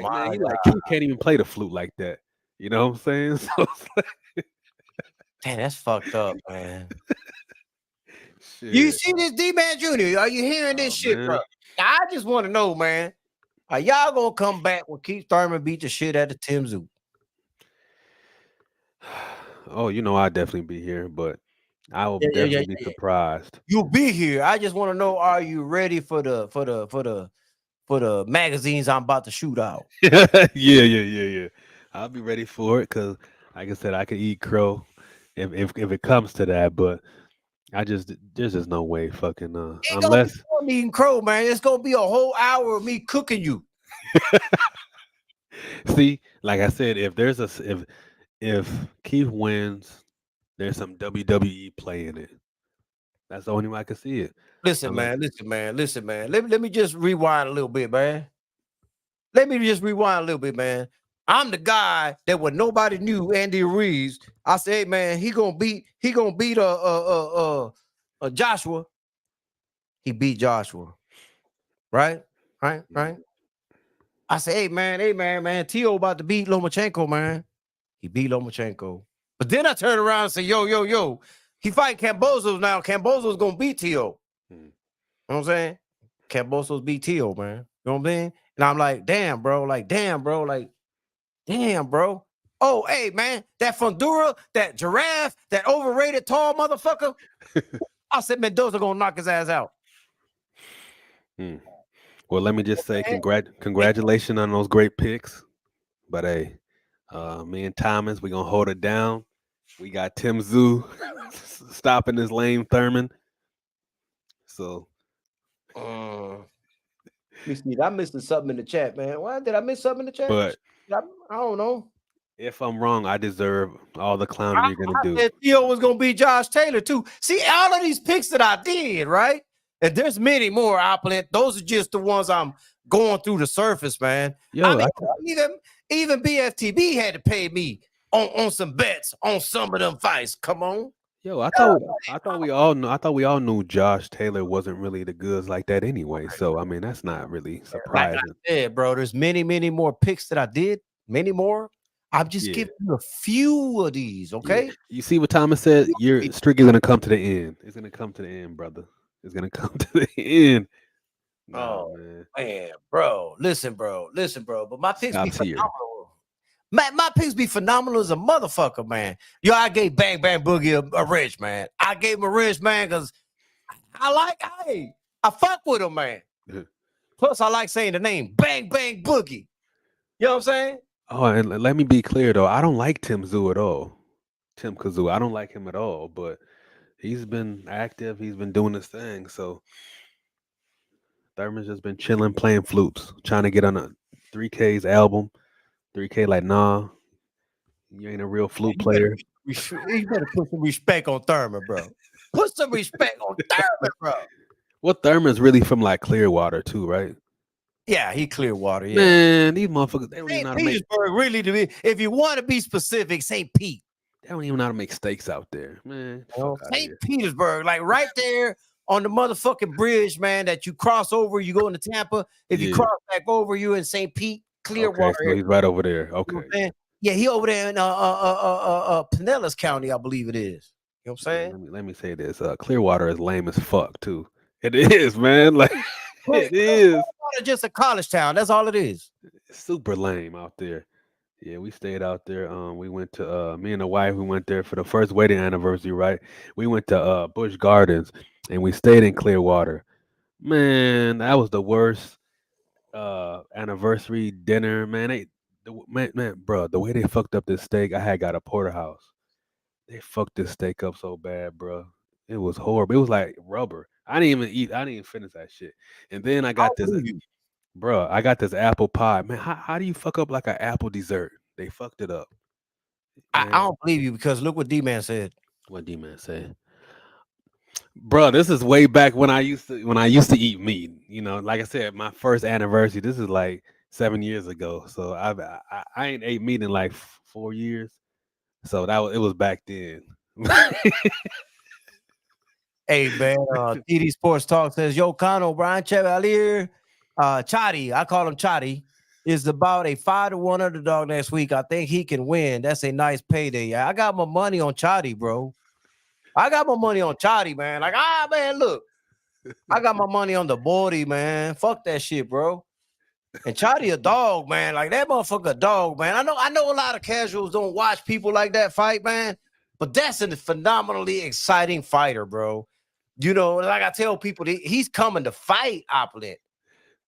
my man, he can't even play the flute like that. You know what I'm saying? So it's like, Damn, that's fucked up, man. shit. You see this D-Man Jr.? Are you hearing this shit, man. bro? I just want to know, man. Are y'all gonna come back when Keith Thurman beat the shit out of Tim Zoo? Oh, I'd definitely be here, but I will definitely be surprised. You'll be here. I just want to know: are you ready for the magazines I'm about to shoot out? Yeah. I'll be ready for it because, like I said, I could eat crow if it comes to that. But there's just no way, fucking unless I'm eating crow, man. It's gonna be a whole hour of me cooking you. See, like I said, if Keith wins, there's some WWE play in it. That's the only way I can see it. Listen, man. Let me just rewind a little bit, man. I'm the guy that when nobody knew Andy Ruiz, I said, hey, man, he gonna beat Joshua. He beat Joshua. Right. I said, hey, man, T.O. about to beat Lomachenko, man. He beat Lomachenko. But then I turned around and said, yo, he fight Cambosos now. Cambosos gonna beat T.O. You know what I'm saying? Cambosos beat T.O., man. You know what I mean? And I'm like, damn, bro. Like, damn, bro. Like, damn, bro. Oh, hey, man, that Fundura, that giraffe, that overrated tall motherfucker. I said Mendoza gonna knock his ass out. Well, let me just say congratulations on those great picks. But hey, me and Thomas, we gonna hold it down. We got Tim Zoo stopping this lame Thurman. So Let me see. I'm missing something in the chat, man. Why did I miss something in the chat? but I don't know. if I'm wrong, I deserve all the clowning you're gonna do. Said Theo was gonna be Josh Taylor too. See, all of these picks that I did, right? And there's many more, Opulent. Those are just the ones I'm going through the surface, man. Yo, I mean, even BFTB had to pay me on some bets on some of them fights. Come on. I thought we all knew Josh Taylor wasn't really the goods like that anyway. So I mean, that's not really surprising. Like I said, bro, there's many more picks that I did. Many more. I'm just giving you a few of these, okay? Yeah. You see what Thomas said? Your streak is gonna come to the end. It's gonna come to the end, brother. It's gonna come to the end. Nah, man, bro. Listen, bro. But my picks be phenomenal. My picks be phenomenal as a motherfucker, man. Yo, I gave Bang Bang Boogie a rich, man. I gave him a rich, man, because I fuck with him, man. Plus, I like saying the name Bang Bang Boogie. You know what I'm saying? Oh, and let me be clear though. I don't like Tim Zoo at all. Tim Kazoo. I don't like him at all, but he's been active. He's been doing his thing. So Thurman's just been chilling, playing flutes, trying to get on a 3K's album. 3K, like, nah, you ain't a real flute player. You better put some respect on Thurman, bro. Put some respect on Thurman, bro. Well, Thurman's really from like Clearwater too, right? Yeah, he Clearwater. Yeah, man, these motherfuckers, they don't even know how to make. Really, to be, if you want to be specific, St. Pete. They don't even know how to make steaks out there, man. St. Petersburg, like right there on the motherfucking bridge, man. That you cross over, you go into Tampa. If you cross back over, you in St. Pete, Clearwater. Okay, so he's right over there. Okay, you know yeah, he over there in Pinellas County, I believe it is. You know what I'm saying? Let me say this: Clearwater is lame as fuck too. It is, man. Like it is. Just a college town. That's all it is. It's super lame out there. Yeah, we stayed out there. We went to me and the wife. We went there for the first wedding anniversary. Right, we went to Busch Gardens, and we stayed in Clearwater. Man, that was the worst anniversary dinner. Man, bro, the way they fucked up this steak, I had got a porterhouse. They fucked this steak up so bad, bro. It was horrible. It was like rubber. I didn't even eat. I didn't even finish that shit. And then I got this, bro. I got this apple pie. Man, how do you fuck up like an apple dessert? They fucked it up. I don't believe you because look what D-Man said. What D-Man said? Bro, this is way back when I used to eat meat. You know, like I said, my first anniversary. This is like 7 years ago. So I ain't ate meat in like 4 years. So it was back then. Hey man, TD Sports Talk says, Yo, Kano, Brian Chevalier, Chadi, I call him Chadi, is about a 5-1 underdog next week. I think he can win. That's a nice payday. I got my money on Chadi, bro. I got my money on Chadi, man. Like, man, look. I got my money on the body, man. Fuck that shit, bro. And Chadi a dog, man. Like, that motherfucker a dog, man. I know a lot of casuals don't watch people like that fight, man. But that's a phenomenally exciting fighter, bro. You know, like I tell people, he's coming to fight Opulent.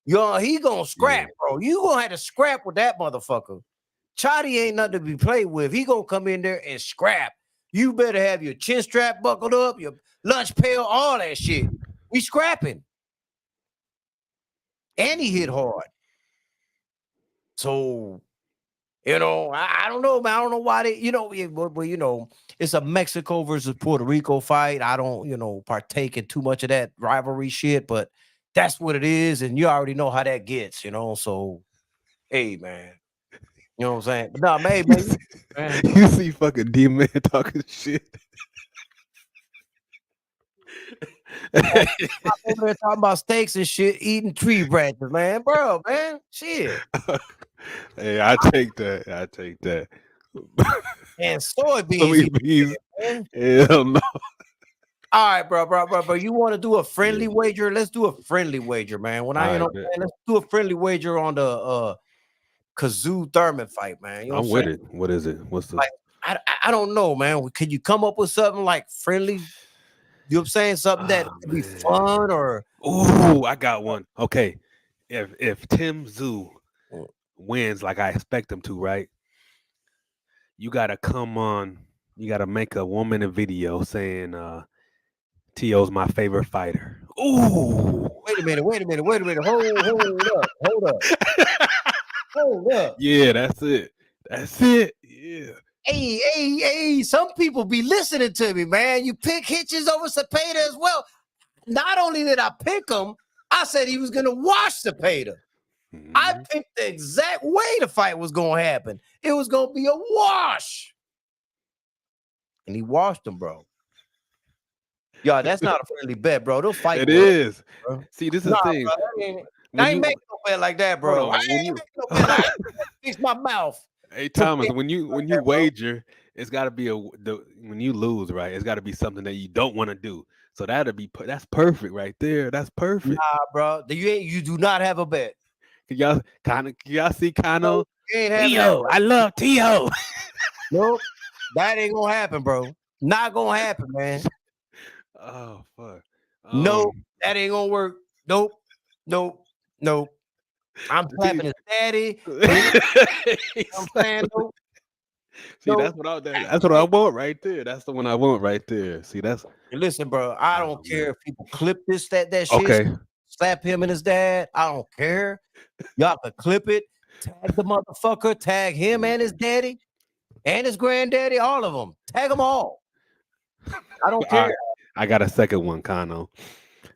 He gonna scrap, bro. You gonna have to scrap with that motherfucker. Chadi ain't nothing to be played with. He gonna come in there and scrap. You better have your chin strap buckled up, your lunch pail, all that shit. We scrapping. And he hit hard. So, you know, I don't know, man. I don't know why they, it's a Mexico versus Puerto Rico fight. I don't, partake in too much of that rivalry shit, but that's what it is. And you already know how that gets, So, hey, man. You know what I'm saying? But no, man. You see fucking D-Man talking shit. I'm over there talking about steaks and shit, eating tree branches, man. Bro, man. Shit. Hey, I take that. And soybeans. Hell no. All right, bro. You want to do a friendly wager? Let's do a friendly wager, man. When I, let's do a friendly wager on the Kazoo Thurman fight, man. You know I'm with it. What is it? What's the? Like, I don't know, man. Can you come up with something like friendly? You know what I'm saying? Something that could be fun or. Ooh, I got one. Okay, if Tim Zoo wins like I expect him to, right? You gotta come on. You gotta make a woman a video saying T.O.'s my favorite fighter. Ooh. Wait a minute. Hold up. Yeah, that's it. Yeah. Hey, some people be listening to me, man. You pick Hitchens over Cepeda as well. Not only did I pick him, I said he was going to wash Cepeda. I picked the exact way the fight was going to happen. It was going to be a wash. And he washed him, bro. Y'all, that's not a friendly bet, bro. They'll fight. It is. Bro. See, this is the thing. Bro, I ain't making no bet like that, bro. I ain't making no bet like that. Fix my mouth. Hey Thomas, when you wager, it's got to be when you lose, right? It's got to be something that you don't want to do. So that's perfect right there. That's perfect. Nah, bro. You do not have a bet. Can y'all see Kano? T.O. I love T.O. Nope. That ain't gonna happen, bro. Not gonna happen, man. Oh fuck. No, that ain't gonna work. Nope. I'm slapping his daddy. I'm saying nope. See, that's what I want right there. That's the one I want right there. See, that's. Listen, bro. I don't care if people clip that shit. Okay. Slap him and his dad. I don't care. Y'all can clip it. Tag the motherfucker. Tag him and his daddy and his granddaddy. All of them. Tag them all. I don't care. I got a second one, Kano.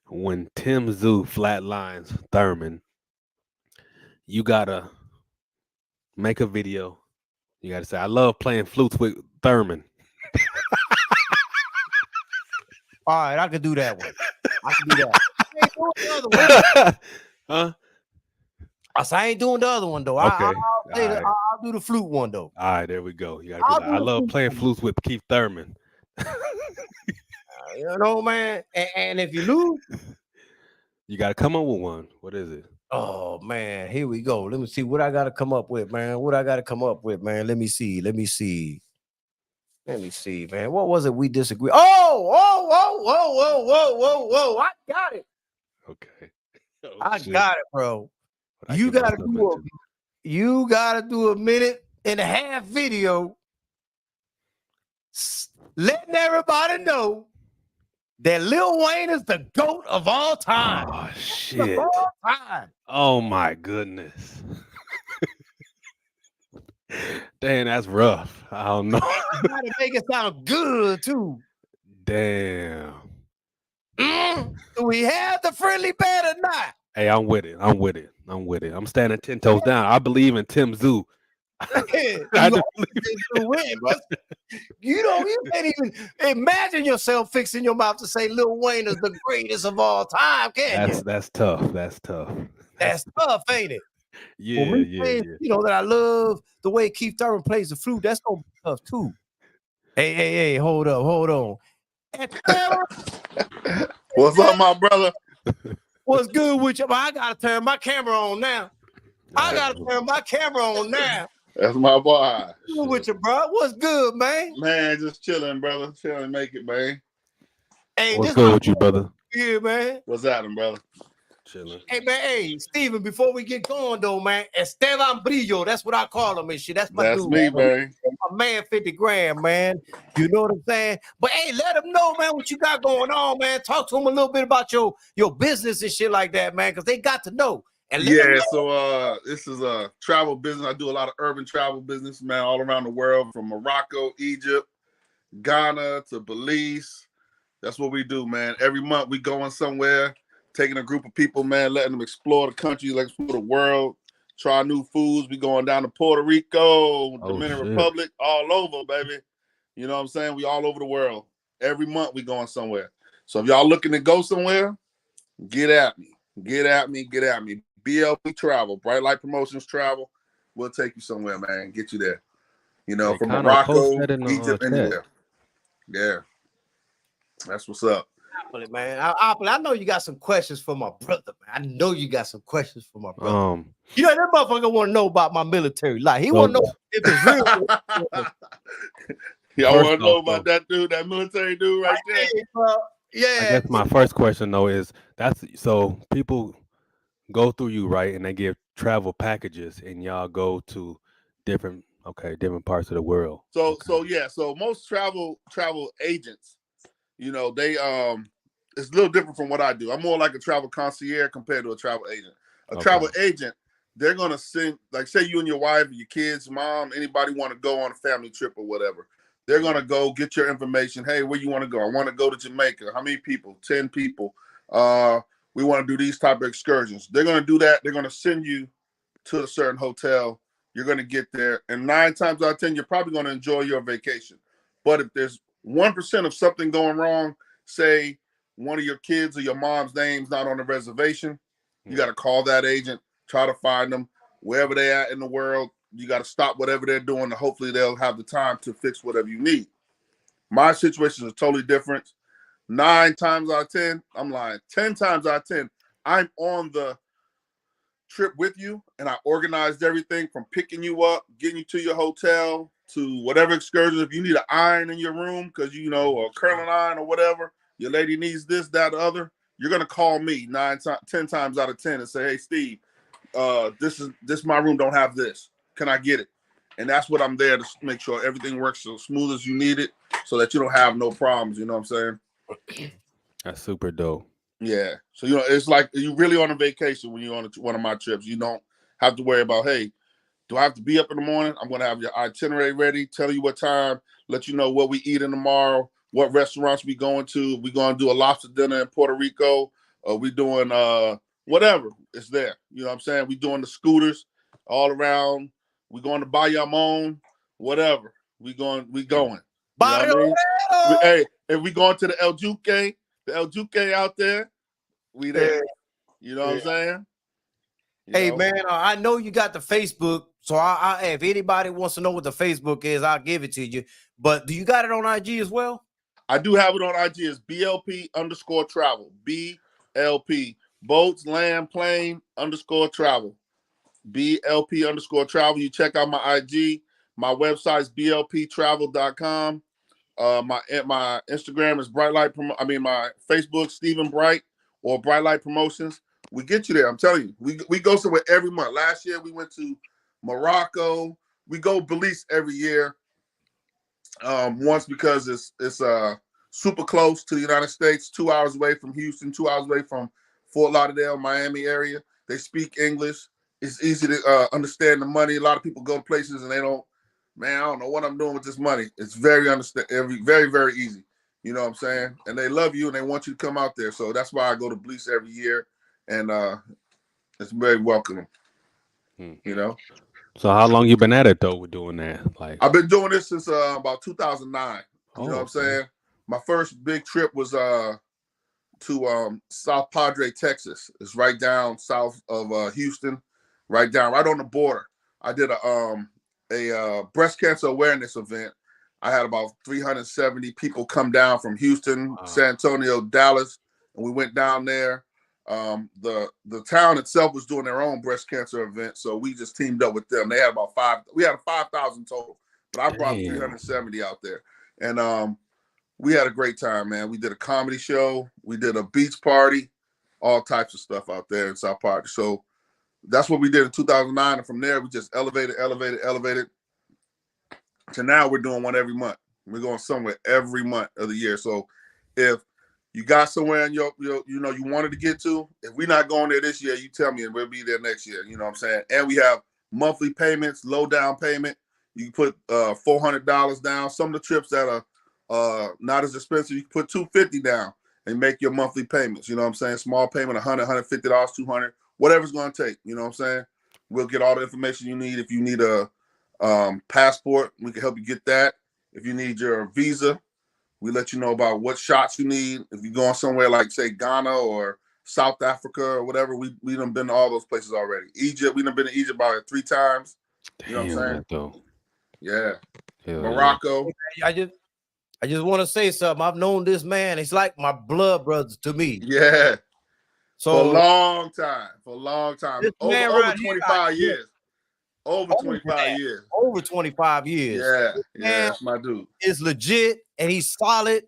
When Tim Zoo flatlines Thurman, you gotta make a video. You gotta say, I love playing flutes with Thurman. All right, I could do that one. I can do that. I ain't doing the other one. Huh? I ain't doing the other one though. Okay. I'll do the flute one though. All right, there we go. You gotta I love playing flutes with Keith Thurman. You know, man. And if you lose, you gotta come up with one. What is it? Oh man, here we go. Let me see what I gotta come up with, man. Let me see, man. What was it we disagree? Whoa. I got it. Okay. I got it, bro. You gotta do a minute and a half video letting everybody know that Lil Wayne is the GOAT of all time. Oh shit. Of all time. Oh my goodness. Damn, that's rough. I don't know. You gotta make it sound good too. Damn. Do we have the friendly bet or not? Hey, I'm with it. I'm standing 10 toes down. I believe in Tim Zoo. You can't even imagine yourself fixing your mouth to say Lil Wayne is the greatest of all time, can you? That's tough. That's tough, ain't it? Yeah, yeah. You know that I love the way Keith Thurman plays the flute. That's gonna be tough too. Hey, hold on. What's up, my brother? What's good with you? I gotta turn my camera on now. That's my boy. What's with you, bro? What's good, man? Man, just chilling, brother. Chilling, make it, man. Hey, what's good with you, brother? Yeah, man. What's happening, brother? Chilling. Hey, man. Hey, Steven, before we get going, though, man, Esteban Brillo, that's what I call him and shit. That's dude, me, man. My man, 50 grand, man. You know what I'm saying? But, hey, let him know, man, what you got going on, man. Talk to him a little bit about your business and shit like that, man, because they got to know. And so this is a travel business. I do a lot of urban travel business, man, all around the world, from Morocco, Egypt, Ghana to Belize. That's what we do, man. Every month we going somewhere, taking a group of people, man, letting them explore the country, like explore the world, try new foods. We going down to Puerto Rico, Dominican Republic, all over, baby. You know what I'm saying? We all over the world. Every month we going somewhere. So if y'all looking to go somewhere, get at me. BLP Travel, Bright Light Promotions Travel. We'll take you somewhere, man. Get you there. You know, from Morocco, Egypt, anywhere. Yeah. That's what's up. Man. I know you got some questions for my brother, man. I know you got some questions for my brother. You know, that motherfucker want to know about my military life. He want to know if it's real. Y'all First want to know off, about that dude, that military dude right there? I Yeah. guess my first question though is so people go through you, right, and they give travel packages, and y'all go to different parts of the world. So most travel agents, you know, they it's a little different from what I do. I'm more like a travel concierge compared to a travel agent. A travel agent, they're gonna send, like, say you and your wife, your kids, mom, anybody want to go on a family trip or whatever. They're gonna go get your information. Hey, where you want to go? I want to go to Jamaica. How many people? 10 people. We want to do these type of excursions. They're gonna do that. They're gonna send you to a certain hotel. You're going to get there, and 9 times out of 10, you're probably going to enjoy your vacation. But if there's 1% of something going wrong, say one of your kids or your mom's name's not on the reservation, you got to call that agent, try to find them wherever they're at in the world. You got to stop whatever they're doing, and hopefully they'll have the time to fix whatever you need. My situation is totally different. 9 times out of 10, I'm lying. 10 times out of 10, I'm on the trip with you, and I organized everything from picking you up, getting you to your hotel, to whatever excursion. If you need an iron in your room because you know, a curling iron or whatever, your lady needs this, that, or other, you're gonna call me 10 times out of 10 and say, hey Steve, this my room don't have this. Can I get it? And that's what I'm there to make sure everything works so smooth as you need it, so that you don't have no problems. You know what I'm saying? That's super dope. Yeah. So, you know, it's like you really on a vacation when you're on one of my trips. You don't have to worry about, hey, do I have to be up in the morning? I'm going to have your itinerary ready, tell you what time, let you know what we eating tomorrow, what restaurants we going to. We going to do a lobster dinner in Puerto Rico. We doing whatever. It's there. You know what I'm saying? We doing the scooters all around. We going to Bayamon, whatever. We going. You know what I mean? Hey, if we going to the El Duque out there, we there. You know what I'm saying? Hey, man, I know you got the Facebook, so I if anybody wants to know what the Facebook is, I'll give it to you. But do you got it on IG as well? I do have it on IG. It's BLP_travel. BLP. Boats, land, plane, _travel. BLP_travel. You check out my IG. My website is blptravel.com. My Instagram is my Facebook, Stephen Bright or Bright Light Promotions. We get you there. I'm telling you, we go somewhere every month. Last year we went to Morocco. We go Belize every year. Once because it's super close to the United States, 2 hours away from Houston, 2 hours away from Fort Lauderdale, Miami area. They speak English. It's easy to understand the money. A lot of people go to places and they don't. Man, I don't know what I'm doing with this money. It's very, very easy. You know what I'm saying? And they love you and they want you to come out there. So that's why I go to Belize every year, and it's very welcoming. You know. So how long you been at it though with doing that? Like, I've been doing this since about 2009. You know what I'm saying? My first big trip was to South Padre, Texas. It's right down south of Houston, right on the border. I did a breast cancer awareness event. I had about 370 people come down from Houston, San Antonio, Dallas, and we went down there. The town itself was doing their own breast cancer event, so we just teamed up with them. They had about 5,000 total, but I brought 370 out there, and we had a great time, man. We did a comedy show, we did a beach party, all types of stuff out there in South Park. So that's what we did in 2009, and from there we just elevated. So now we're doing one every month. We're going somewhere every month of the year. So if you got somewhere in you wanted to get to, if we're not going there this year, you tell me and we'll be there next year. You know what I'm saying? And we have monthly payments, low down payment. You can put $400 down. Some of the trips that are not as expensive, you can put $250 down and make your monthly payments. You know what I'm saying? Small payment, $100, $150, $200, whatever's going to take. You know what I'm saying? We'll get all the information you need. If you need a passport, we can help you get that. If you need your visa, we let you know about what shots you need. If you're going somewhere like, say, Ghana or South Africa or whatever, we done been to all those places already. Egypt, we done been to Egypt about 3 times. You know what I'm saying? Though. Yeah. Hell Morocco. I just I just want to say something. I've known this man. He's like my blood brother to me. Yeah. So For a long time. For a long time. this man Over right 25 here, years. Over 25 years. over 25 years. Yeah. This Yeah, man that's my dude. is legit and he's solid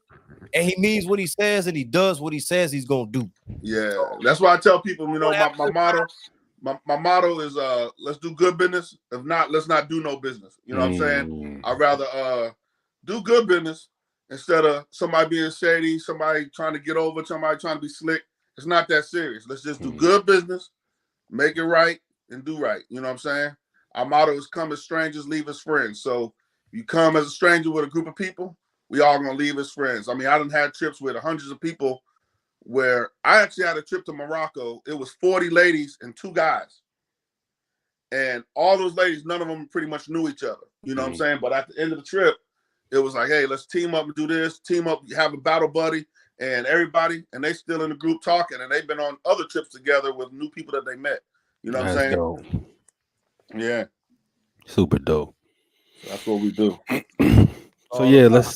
and he means what he says and he does what he says he's gonna do. Yeah. That's why I tell people, you know, my motto is let's do good business. If not, let's not do no business. You know what I'm saying? I'd rather do good business instead of somebody being shady, somebody trying to get over, somebody trying to be slick. It's not that serious. Let's just do good business, make it right, and do right. You know what I'm saying? Our motto is come as strangers, leave as friends. So you come as a stranger with a group of people, we all gonna leave as friends. I mean, I done had trips with hundreds of people where I actually had a trip to Morocco. It was 40 ladies and 2 guys. And all those ladies, none of them pretty much knew each other. You know what I'm saying? But at the end of the trip, it was like, hey, let's team up and do this, team up, have a battle buddy, and everybody, and they still in the group talking, and they've been on other trips together with new people that they met. You know what I'm saying? Dope. Yeah. Super dope. That's what we do. So yeah, let's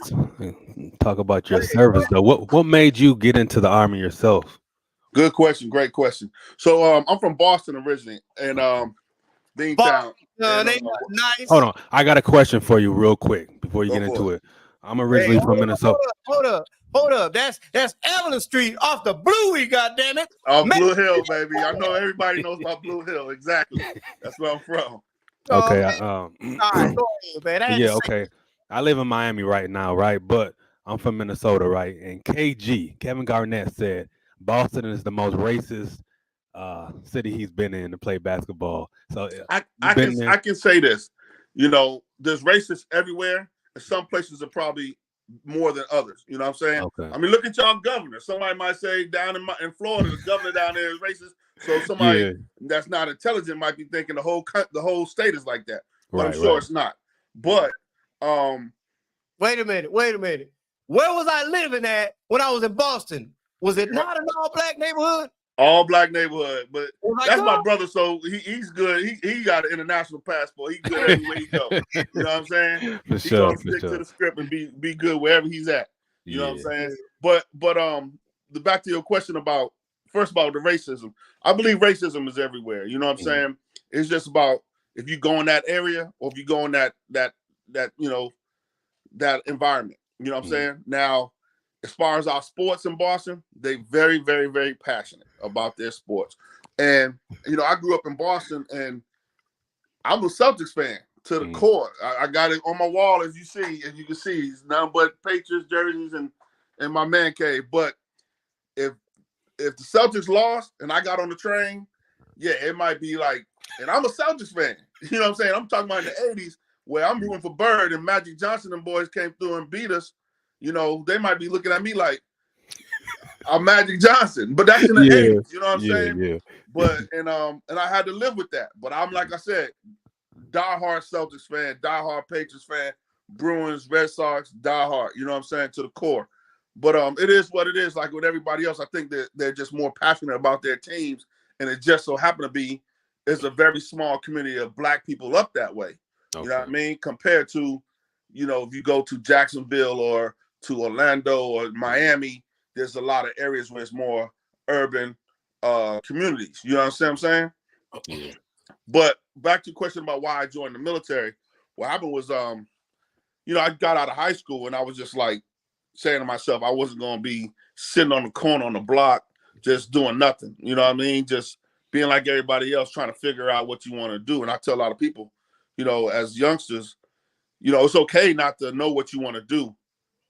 talk about your service though. What made you get into the Army yourself? Good question. Great question. So I'm from Boston originally, and Beantown. They nice. Hold on, I got a question for you real quick before you get into it. I'm originally from Minnesota. Hold up. That's Evelyn Street off the Bluey, goddammit. Blue Hill, baby. I know everybody knows about Blue Hill. Exactly. That's where I'm from. Okay. All right, go ahead, man. Yeah, okay. I live in Miami right now, right? But I'm from Minnesota, right? And Kevin Garnett said Boston is the most racist city he's been in to play basketball. So I can say this. You know, there's racists everywhere, and some places are probably more than others. You know what I'm saying? Okay. I mean, look at y'all governor. Somebody might say down in Florida, the governor down there is racist. So somebody that's not intelligent might be thinking the whole state is like that. But I'm sure it's not. But wait a minute. Where was I living at when I was in Boston? Was it not an all-black neighborhood? All black neighborhood, but that's God. my brother, so he's good. He got an international passport. He's good everywhere he goes. You know what I'm saying? He's gonna stick to the script and be good wherever he's at. You know what I'm saying? But the back to your question about first of all the racism. I believe racism is everywhere. You know what I'm saying? It's just about if you go in that area or if you go in that you know that environment. You know what I'm saying? Now, as far as our sports in Boston, they very, very, very passionate about their sports. And, you know, I grew up in Boston and I'm a Celtics fan to the core. I got it on my wall, as you can see, it's nothing but Patriots jerseys and my man cave. But if the Celtics lost and I got on the train, yeah, it might be like, and I'm a Celtics fan. You know what I'm saying? I'm talking about in the 80s where I'm rooting for Bird and Magic Johnson and boys came through and beat us. You know, they might be looking at me like I'm Magic Johnson, but that's in the 80s. You know what I'm saying? Yeah. But and I had to live with that. But I'm like I said, diehard Celtics fan, diehard Patriots fan, Bruins, Red Sox, diehard. You know what I'm saying, to the core. But it is what it is. Like with everybody else, I think that they're just more passionate about their teams, and it just so happened to be there's a very small community of black people up that way. Okay. You know what I mean? Compared to, you know, if you go to Jacksonville or to Orlando or Miami, there's a lot of areas where it's more urban communities. You know what I'm saying? Yeah. But back to the question about why I joined the military. What happened was, you know, I got out of high school and I was just like saying to myself, I wasn't going to be sitting on the corner on the block just doing nothing. You know what I mean? Just being like everybody else, trying to figure out what you want to do. And I tell a lot of people, you know, as youngsters, you know, it's okay not to know what you want to do.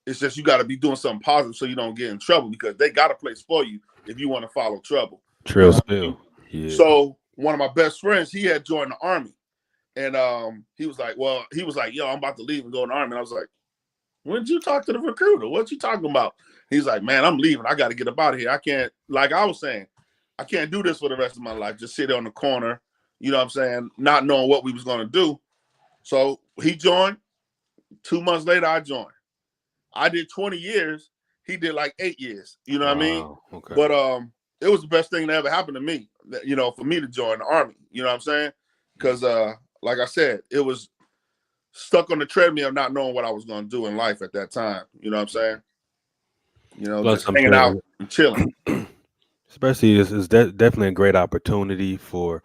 It's just you got to be doing something positive so you don't get in trouble because they got a place for you if you want to follow trouble. Trail spill. Yeah. So one of my best friends, he had joined the Army. And he was like, yo, I'm about to leave and go in the Army. And I was like, when did you talk to the recruiter? What you talking about? He's like, man, I'm leaving. I got to get up out of here. I can't, like I was saying, I can't do this for the rest of my life. Just sit on the corner, you know what I'm saying, not knowing what we was going to do. So he joined. 2 months later, I joined. I did 20 years. He did like 8 years. You know what I mean? Okay. But it was the best thing that ever happened to me, you know, for me to join the Army. You know what I'm saying? Because like I said, it was stuck on the treadmill, not knowing what I was going to do in life at that time. You know what I'm saying? You know, Plus, just I'm hanging sure, out and chilling. especially this is definitely a great opportunity for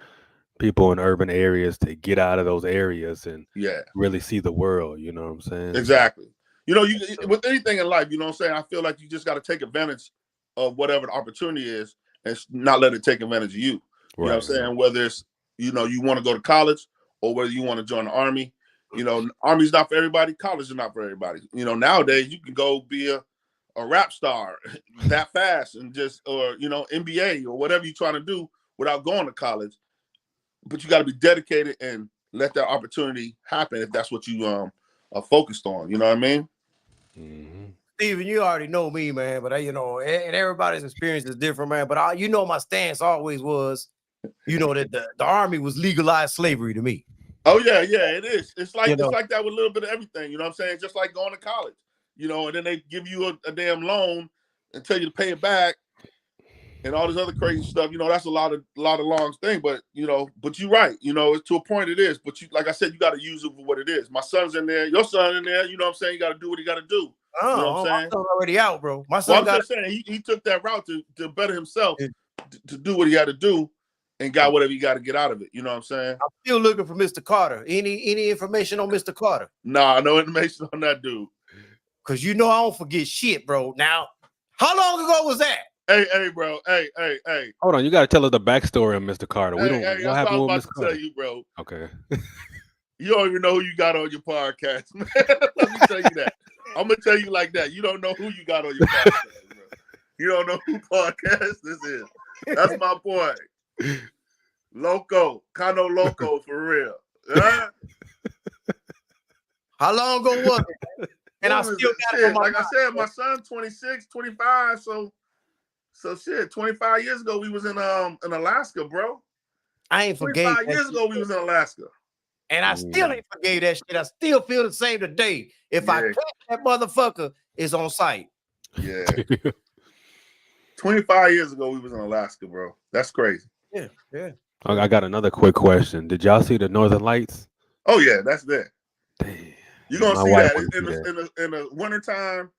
people in urban areas to get out of those areas and Yeah, really see the world. You know what I'm saying? exactly. You know, you So, with anything in life, you know what I'm saying? I feel like you just got to take advantage of whatever the opportunity is and not let it take advantage of you. You know what I'm right. saying? Whether it's, you know, you want to go to college or whether you want to join the army. You know, army's not for everybody. College is not for everybody. You know, nowadays you can go be a rap star that fast and just, or, you know, NBA or whatever you're trying to do without going to college. But you got to be dedicated and let that opportunity happen if that's what you are focused on. You know what I mean? Mm-hmm. Steven, you already know me, man, but you know, and everybody's experience is different, man. But you know, my stance always was, you know, that the army was legalized slavery to me. Oh yeah, it is. It's like You know, that with a little bit of everything. You know what I'm saying? Just like going to college. You know, and then they give you a damn loan and tell you to pay it back and all this other crazy stuff. You know, that's a lot of long thing. But you know, but you're right. You know, to a point it is. But you, like I said, you got to use it for what it is. My son's in there. Your son in there. You know what I'm saying? You got to do what he got to do. You know what I'm saying? My son's already out, bro. My son Well, I'm got. just saying he took that route to better himself, to do what he had to do, and got whatever he got to get out of it. You know what I'm saying? I'm still looking for Mr. Carter. Any information on Mr. Carter? Nah, no information on that dude. Cause you know I don't forget shit, bro. Now, how long ago was that? Hey, bro. Hey. Hold on, you got to tell us the backstory of Mr. Carter. We don't. Hey, What that's what I happened was with about Mr. to Carter? tell you, bro. Okay. You don't even know who you got on your podcast, man. Let me tell you that. I'm gonna tell you like that. You don't know who you got on your podcast, bro. You don't know who podcast this is. That's my boy. Loco. Kano Loco for real. Huh? How long ago was it? And I still got it on my like I mind, said, bro. my son 26, 25. So shit, 25 years ago we was in Alaska, bro. I ain't forgave 25 that years shit, ago we was in Alaska. and I still ain't forgave that shit. I still feel the same today. If I Yeah. catch that motherfucker, it's on site. Yeah. 25 years ago we was in Alaska, bro. That's crazy. Yeah. I got another quick question. Did y'all see the Northern Lights? Oh yeah, that's there. Damn. You're gonna My see wife that wanna see that. in the wintertime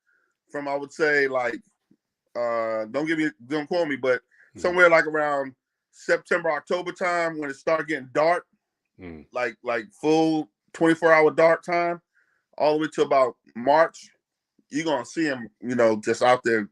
from, I would say, like don't quote me, but somewhere like around September, October time when it started getting dark, like full 24-hour dark time, all the way to about March, you're gonna see him, you know, just out there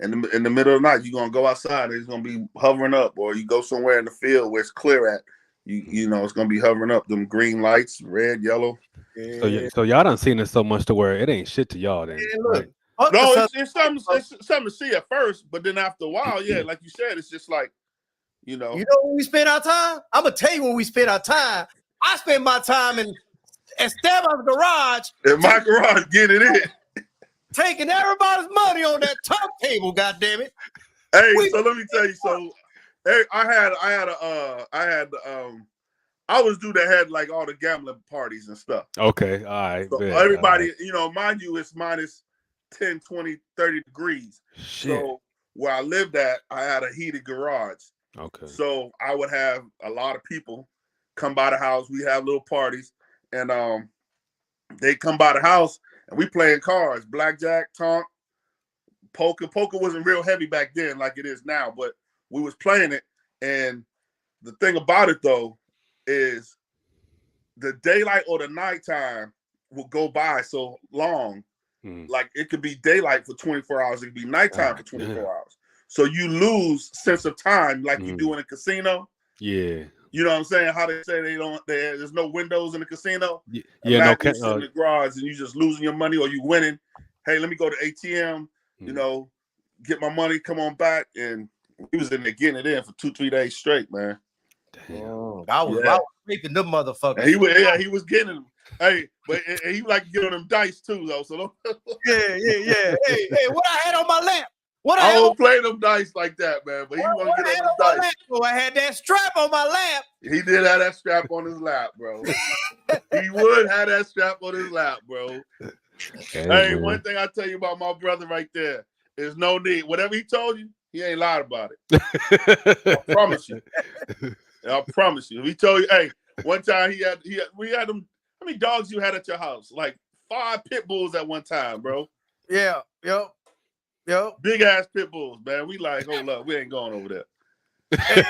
in the middle of the night. You're gonna go outside and he's gonna be hovering up, or you go somewhere in the field where it's clear at. You know, it's gonna be hovering up, them green lights, red, yellow. So y'all done seen it so much to where it ain't shit to y'all then, right? No, it's something to see at first, but then after a while, yeah, like you said, it's just like, you know. You know where we spend our time? I'm gonna tell you where we spend our time. I spend my time in Esteban's garage. In my garage, getting it in. Taking everybody's money on that turntable, goddammit. Hey, so let me tell you. So, hey, I was dude that had like all the gambling parties and stuff. Okay, all right. So bet, everybody, all right. you know, mind you, it's minus 10, 20, 30 degrees. Shit. So where I lived at, I had a heated garage. Okay. So I would have a lot of people come by the house. We have little parties, and they come by the house, and we playing cards, blackjack, tonk, poker. Poker wasn't real heavy back then like it is now, but we was playing it. And the thing about it though is the daylight or the nighttime will go by so long. Like it could be daylight for 24 hours, it could be nighttime for 24 hours. So you lose sense of time like you do in a casino. Yeah. You know what I'm saying? How they say there's no windows in the casino. Yeah, Imagine you sit in the garage and you just losing your money or you winning. Hey, let me go to ATM, you know, get my money, come on back. And we was in there getting it in for 2-3 days straight, man. Damn. I was raping them motherfuckers. And he was getting them. Hey, but he like to get on them dice too, though. So yeah. Hey, what I had on my lap? I don't play them dice like that, man. But he want to get on them dice. I had that strap on my lap. He did have that strap on his lap, bro. He would have that strap on his lap, bro. Hey, one thing I tell you about my brother right there is no need. Whatever he told you, he ain't lied about it. I promise you. I promise you. If he told you, hey, one time we had them. many dogs you had at your house? Like 5 pit bulls at one time, bro. Yeah, yep. Big ass pit bulls, man. We like, hold up, we ain't going over there. Hey,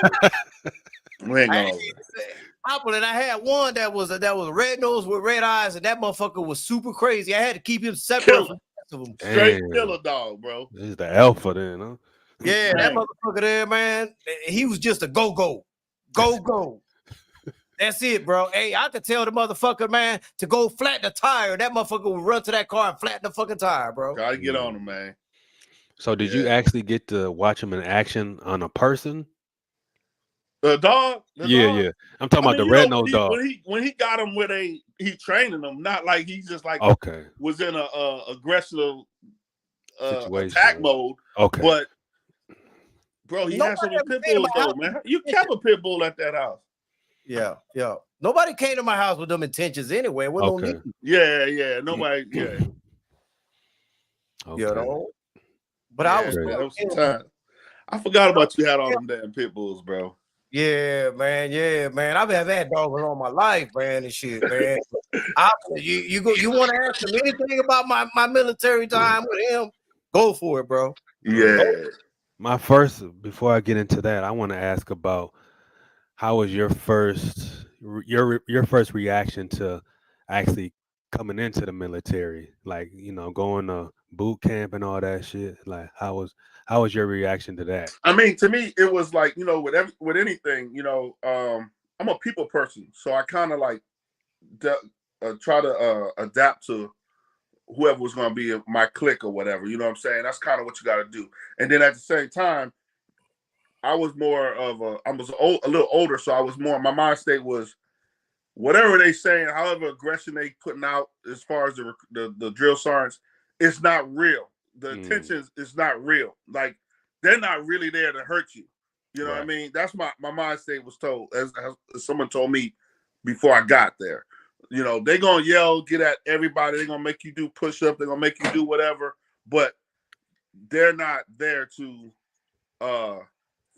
We ain't I going ain't over even there. say Apple, and I had one that was a red nose with red eyes, and that motherfucker was super crazy. I had to keep him separate Killer. from the rest of them. Straight Damn. killer dog, bro. He's the alpha then, huh? Yeah, that Man. motherfucker there, man. He was just a go. That's it, bro. Hey, I could tell the motherfucker, man, to go flatten the tire. That motherfucker would run to that car and flatten the fucking tire, bro. Gotta get on him, man. So did you Yeah. actually get to watch him in action on a person? The dog? Yeah. I'm talking about the you red know, nose dog. when he got him with he training them, not like he just like Okay. was in a aggressive Situation. attack mode. Okay. But bro, he had some Nobody ever pit came to bulls my though, house man. with You kept a pit bull at that house. Yeah. Nobody came to my house with them intentions anyway. It wasn't no Okay. need. Yeah. Nobody, yeah. Okay. You know. But Yeah, I was man, that was some time. I forgot about you had all them damn pit bulls, bro. Yeah, man. I've had dogs all my life, man, and shit, man. You want to ask him anything about my military time with him? Go for it, bro. Yeah. My first, before I get into that, I want to ask about how was your first reaction to actually coming into the military, like going to boot camp and all that shit. Like how was your reaction to that? I mean, to me, it was like, with anything, I'm a people person, so I kind of like try to adapt to whoever was going to be my clique or whatever. You know what I'm saying? That's kind of what you got to do. And then at the same time, I was more of a little older, so I was more. My mind state was whatever they saying, however aggression they putting out as far as the drill sergeants, it's not real. The intentions is not real. Like they're not really there to hurt you. You know what I mean? That's my mind state was told as someone told me before I got there. They're gonna yell, get at everybody. They're gonna make you do push-ups. They're gonna make you do whatever, but they're not there to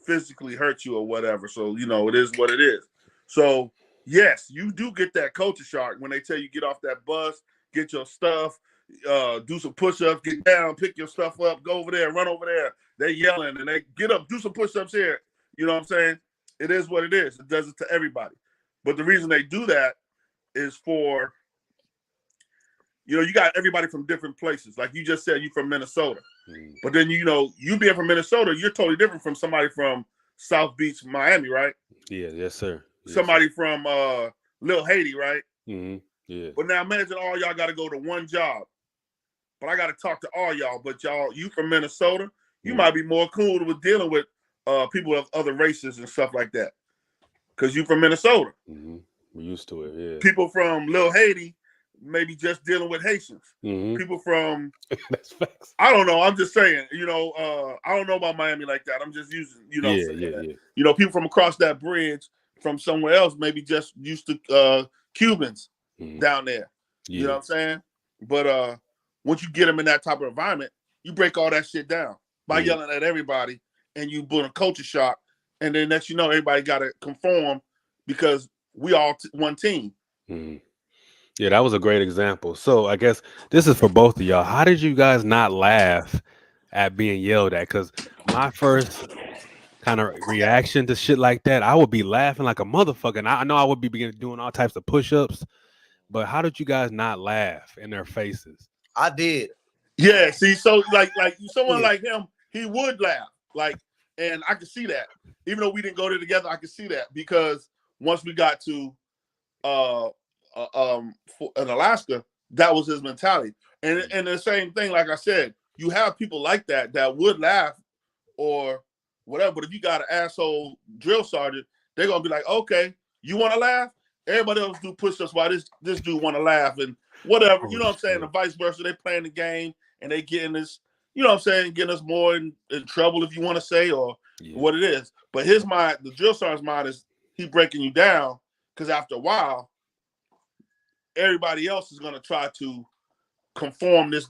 physically hurt you or whatever. So it is what it is. So yes, you do get that culture shock when they tell you get off that bus, get your stuff, do some push-ups, get down, pick your stuff up, go over there, run over there. They're yelling and they get up, do some push-ups here. You know what I'm saying? It is what it is. It does it to everybody. But the reason they do that is for, you got everybody from different places. Like you just said, you from Minnesota. But then, you being from Minnesota, you're totally different from somebody from South Beach, Miami, right? Yeah, yes, sir. Yes, somebody from Little Haiti, right? Mm-hmm. Yeah. But now imagine all y'all got to go to one job. But I got to talk to all y'all. But you from Minnesota, you might be more cool with dealing with people of other races and stuff like that. Because you from Minnesota. Mm-hmm. We're used to it, yeah. People from Little Haiti, maybe just dealing with Haitians. Mm-hmm. People from, that's facts. I don't know. I'm just saying, I don't know about Miami like that. I'm just using, Yeah. People from across that bridge from somewhere else, maybe just used to Cubans down there. Yeah. You know what I'm saying? But once you get them in that type of environment, you break all that shit down by yelling at everybody, and you put a culture shock. And then next everybody got to conform because we all one team. Mm-hmm. Yeah, that was a great example. So I guess this is for both of y'all. How did you guys not laugh at being yelled at? Because my first kind of reaction to shit like that, I would be laughing like a motherfucker. And I know I would be doing all types of push-ups, but how did you guys not laugh in their faces? I did. Yeah, see, so like someone like him, he would laugh. And I could see that. Even though we didn't go there together, I could see that because once we got to in Alaska, that was his mentality. And the same thing, like I said, you have people like that would laugh or whatever. But if you got an asshole drill sergeant, they're gonna be like, okay, you want to laugh? Everybody else do push-ups while this dude want to laugh and whatever. You know what I'm saying? And vice versa. They playing the game and they getting this. You know what I'm saying? Getting us more in trouble, if you want to say, or what it is. But his mind, the drill sergeant's mind, is he breaking you down because after a while, everybody else is going to try to conform this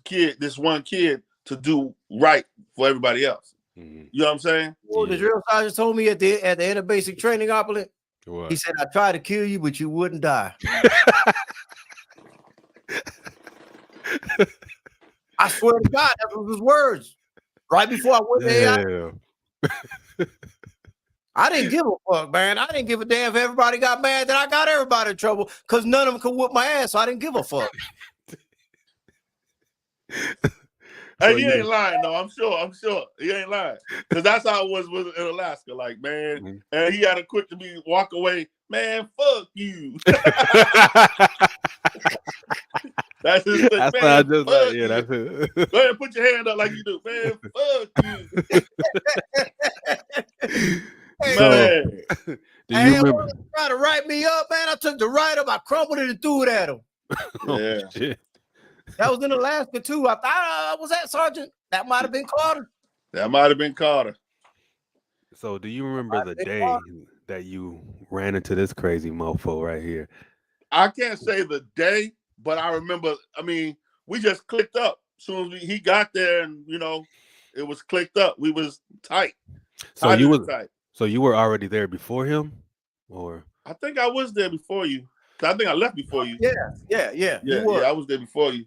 one kid, to do right for everybody else. Mm-hmm. You know what I'm saying? Well, the drill sergeant told me at the end of basic training, Opulent, he said, I tried to kill you, but you wouldn't die. I swear to God, that was his words. Right before I went there, I didn't give a fuck, man. I didn't give a damn if everybody got mad that I got everybody in trouble because none of them could whoop my ass, so I didn't give a fuck. Hey, he ain't lying though. I'm sure he ain't lying because that's how it was in Alaska. Like, man, and he had a quick to be walk away. Man, fuck you. That's his thing. That's man, just fuck like, you. that's it. Go ahead and put your hand up like you do. Man, fuck you. Man. Do you remember? Trying to write me up, man. I took the write up, I crumpled it and threw it at him. Yeah. Oh, shit. That was in Alaska too. I thought was that Sergeant? That might have been Carter. That might have been Carter. So do you remember the day that you ran into this crazy mofo right here? I can't say the day, but I remember, I mean, we just clicked up. As soon as he got there and, you know, it was clicked up. We was tight. So you were already there before him? Or I think I was there before you. I think I left before you. Yeah. Yeah, I was there before you.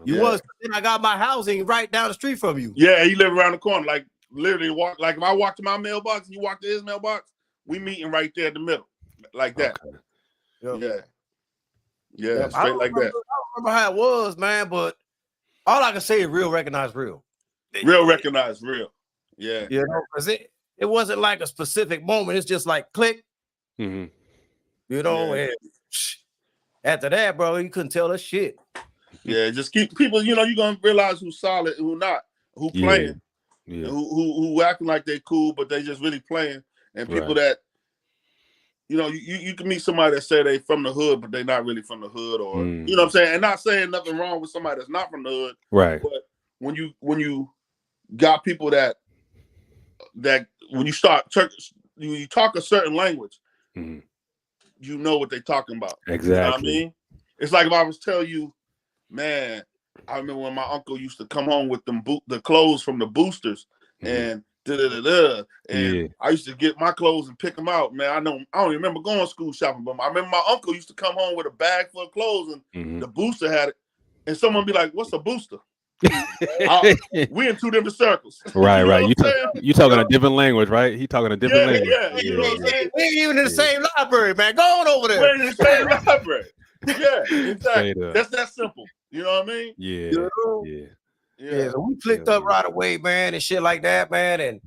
You was. Then I got my housing right down the street from you. Yeah, he lived around the corner. Like, literally walk. Like, if I walk to my mailbox and you walk to his mailbox, we meeting right there in the middle. Like that. Okay. Yeah, straight like that. I don't remember how it was, man, but all I can say is real recognize real. Real recognize real. Yeah. You know, because it wasn't like a specific moment. It's just like click. Mm-hmm. You know, and after that, bro, you couldn't tell us shit. Yeah, just keep people, you know, you're gonna realize who's solid, who not, who playing, who acting like they cool, but they just really playing. And people that, you know, you can meet somebody that say they from the hood, but they not really from the hood, or you know what I'm saying, and not saying nothing wrong with somebody that's not from the hood, right? But when you got people that when you start you talk a certain language, you know what they talking about. Exactly. You know what I mean? It's like if I was tell you, man, I remember when my uncle used to come home with the clothes from the boosters and and I used to get my clothes and pick them out. Man, I don't even remember going school shopping, but I remember my uncle used to come home with a bag full of clothes and the booster had it, and someone be like, "What's a booster?" We in two different circles. Right, you know right. You talking a different language, right? He talking a different language. Yeah, you know what I'm saying? We ain't even in the same library, man. Go on over there. We're in the same library. Yeah, exactly. That's that simple. You know what I mean? Yeah, you know? yeah. So we clicked up right away, man, and shit like that, man. And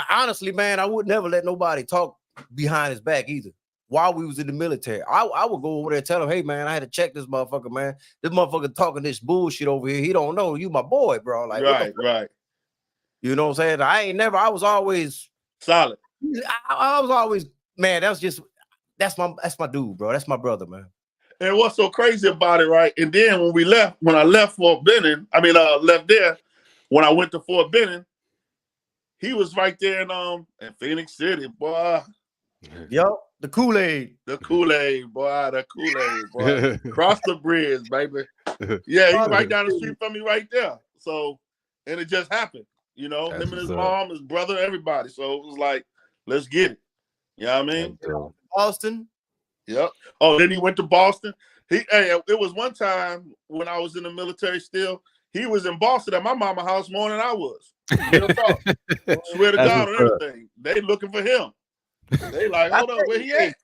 honestly, man, I would never let nobody talk behind his back either. While we was in the military, I would go over there and tell him, hey, man, I had to check this motherfucker, man. This motherfucker talking this bullshit over here. He don't know you, my boy, bro. Like, right. You know what I'm saying? I was always solid. I was always, man, that's my dude, bro. That's my brother, man. And what's so crazy about it, right? And then when I left Fort Benning, left there, when I went to Fort Benning, he was right there in Phoenix City, boy. Yep, the Kool-Aid. The Kool-Aid, boy. Cross the bridge, baby. Yeah, he's right down the street from me right there. So, and it just happened, you know, him and his mom, his brother, everybody. So it was like, let's get it. You know what I mean? Boston. Yep. Oh, then he went to Boston. It was one time when I was in the military still, he was in Boston at my mama's house more than I was. Swear to God on everything. They looking for him. They like, hold up, where he at?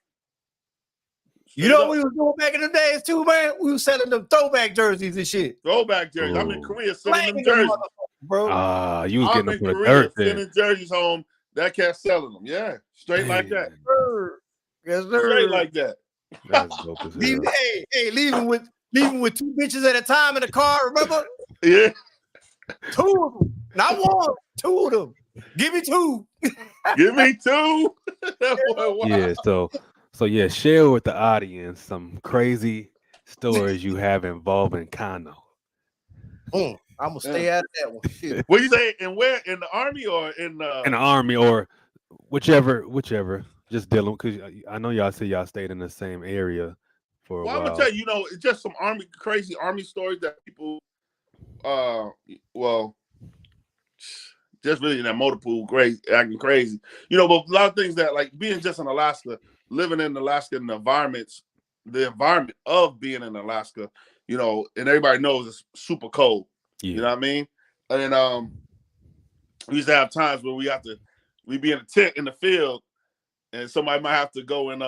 You know what we was doing back in the days too, man? We was selling them throwback jerseys and shit. Throwback jerseys. I'm in Korea selling them jerseys. Bro. You was I'm getting in them Korea sending jerseys home. That cat selling them. Yeah. Straight like that. Yes, sir. Straight like that. That's dope as hell. Leaving with two bitches at a time in the car, remember? Yeah. Two of them. Not one, two of them. Give me two. Give me two. Yeah, so yeah, share with the audience some crazy stories you have involving Kano. I'm gonna stay out of that one. Shit. What you say? And where? In the army or in the army or whichever. Just dealing because I know y'all say y'all stayed in the same area for a while. I'm gonna tell you, it's just some crazy army stories that people, just really in that motor pool, acting crazy, but a lot of things that like being just in Alaska, living in Alaska in the environments, the environment of being in Alaska, you know, and everybody knows it's super cold. Yeah. You know what I mean? And we used to have times where we'd be in a tent in the field, and somebody might have to go and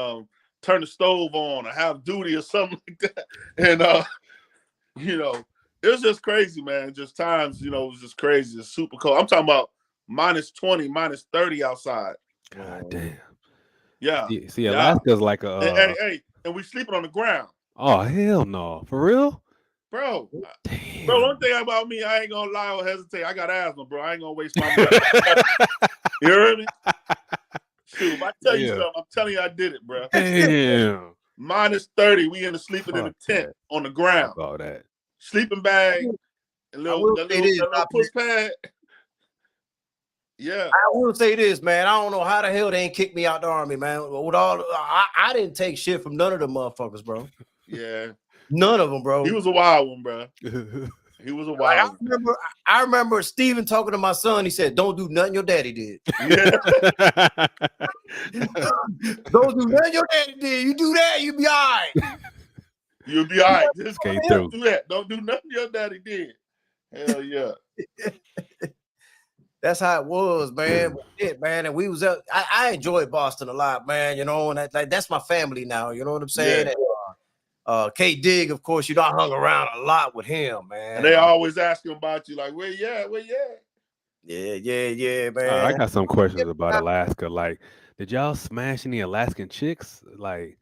turn the stove on or have duty or something like that. And you know, it was just crazy, man. Just times, you know, it was just crazy. It's super cold. I'm talking about -20, -30 outside. God damn. Yeah. See, Alaska's like a. Hey, and we sleeping on the ground. Oh hell no, for real, bro. Damn. Bro, one thing about me, I ain't gonna lie or hesitate. I got asthma, bro. I ain't gonna waste my breath. You heard me? Shoot, if I tell you something, I'm telling you I did it, bro. Damn. -30, we in the sleeping in the tent on the ground. All that sleeping bag, a little push pad. Yeah, I will say this, man. I don't know how the hell they ain't kicked me out the army, man. With all, I didn't take shit from none of them motherfuckers, bro. Yeah, none of them, bro. He was a wild one, bro. He was a wild one. I remember Steven talking to my son. He said, "Don't do nothing your daddy did." Yeah. Don't do nothing your daddy did. You do that, you be all right. You'll be all right. Just don't do that. Don't do nothing your daddy did. Hell yeah. That's how it was, man. Shit, man. And we was up. I enjoyed Boston a lot, man. You know, and that's my family now. You know what I'm saying? Yeah. And, K Dig, of course, you know, I hung around a lot with him, man. And they always asking about you, like, where you at? Where you at? Yeah, man. I got some questions about Alaska. Like, did y'all smash any Alaskan chicks? Like,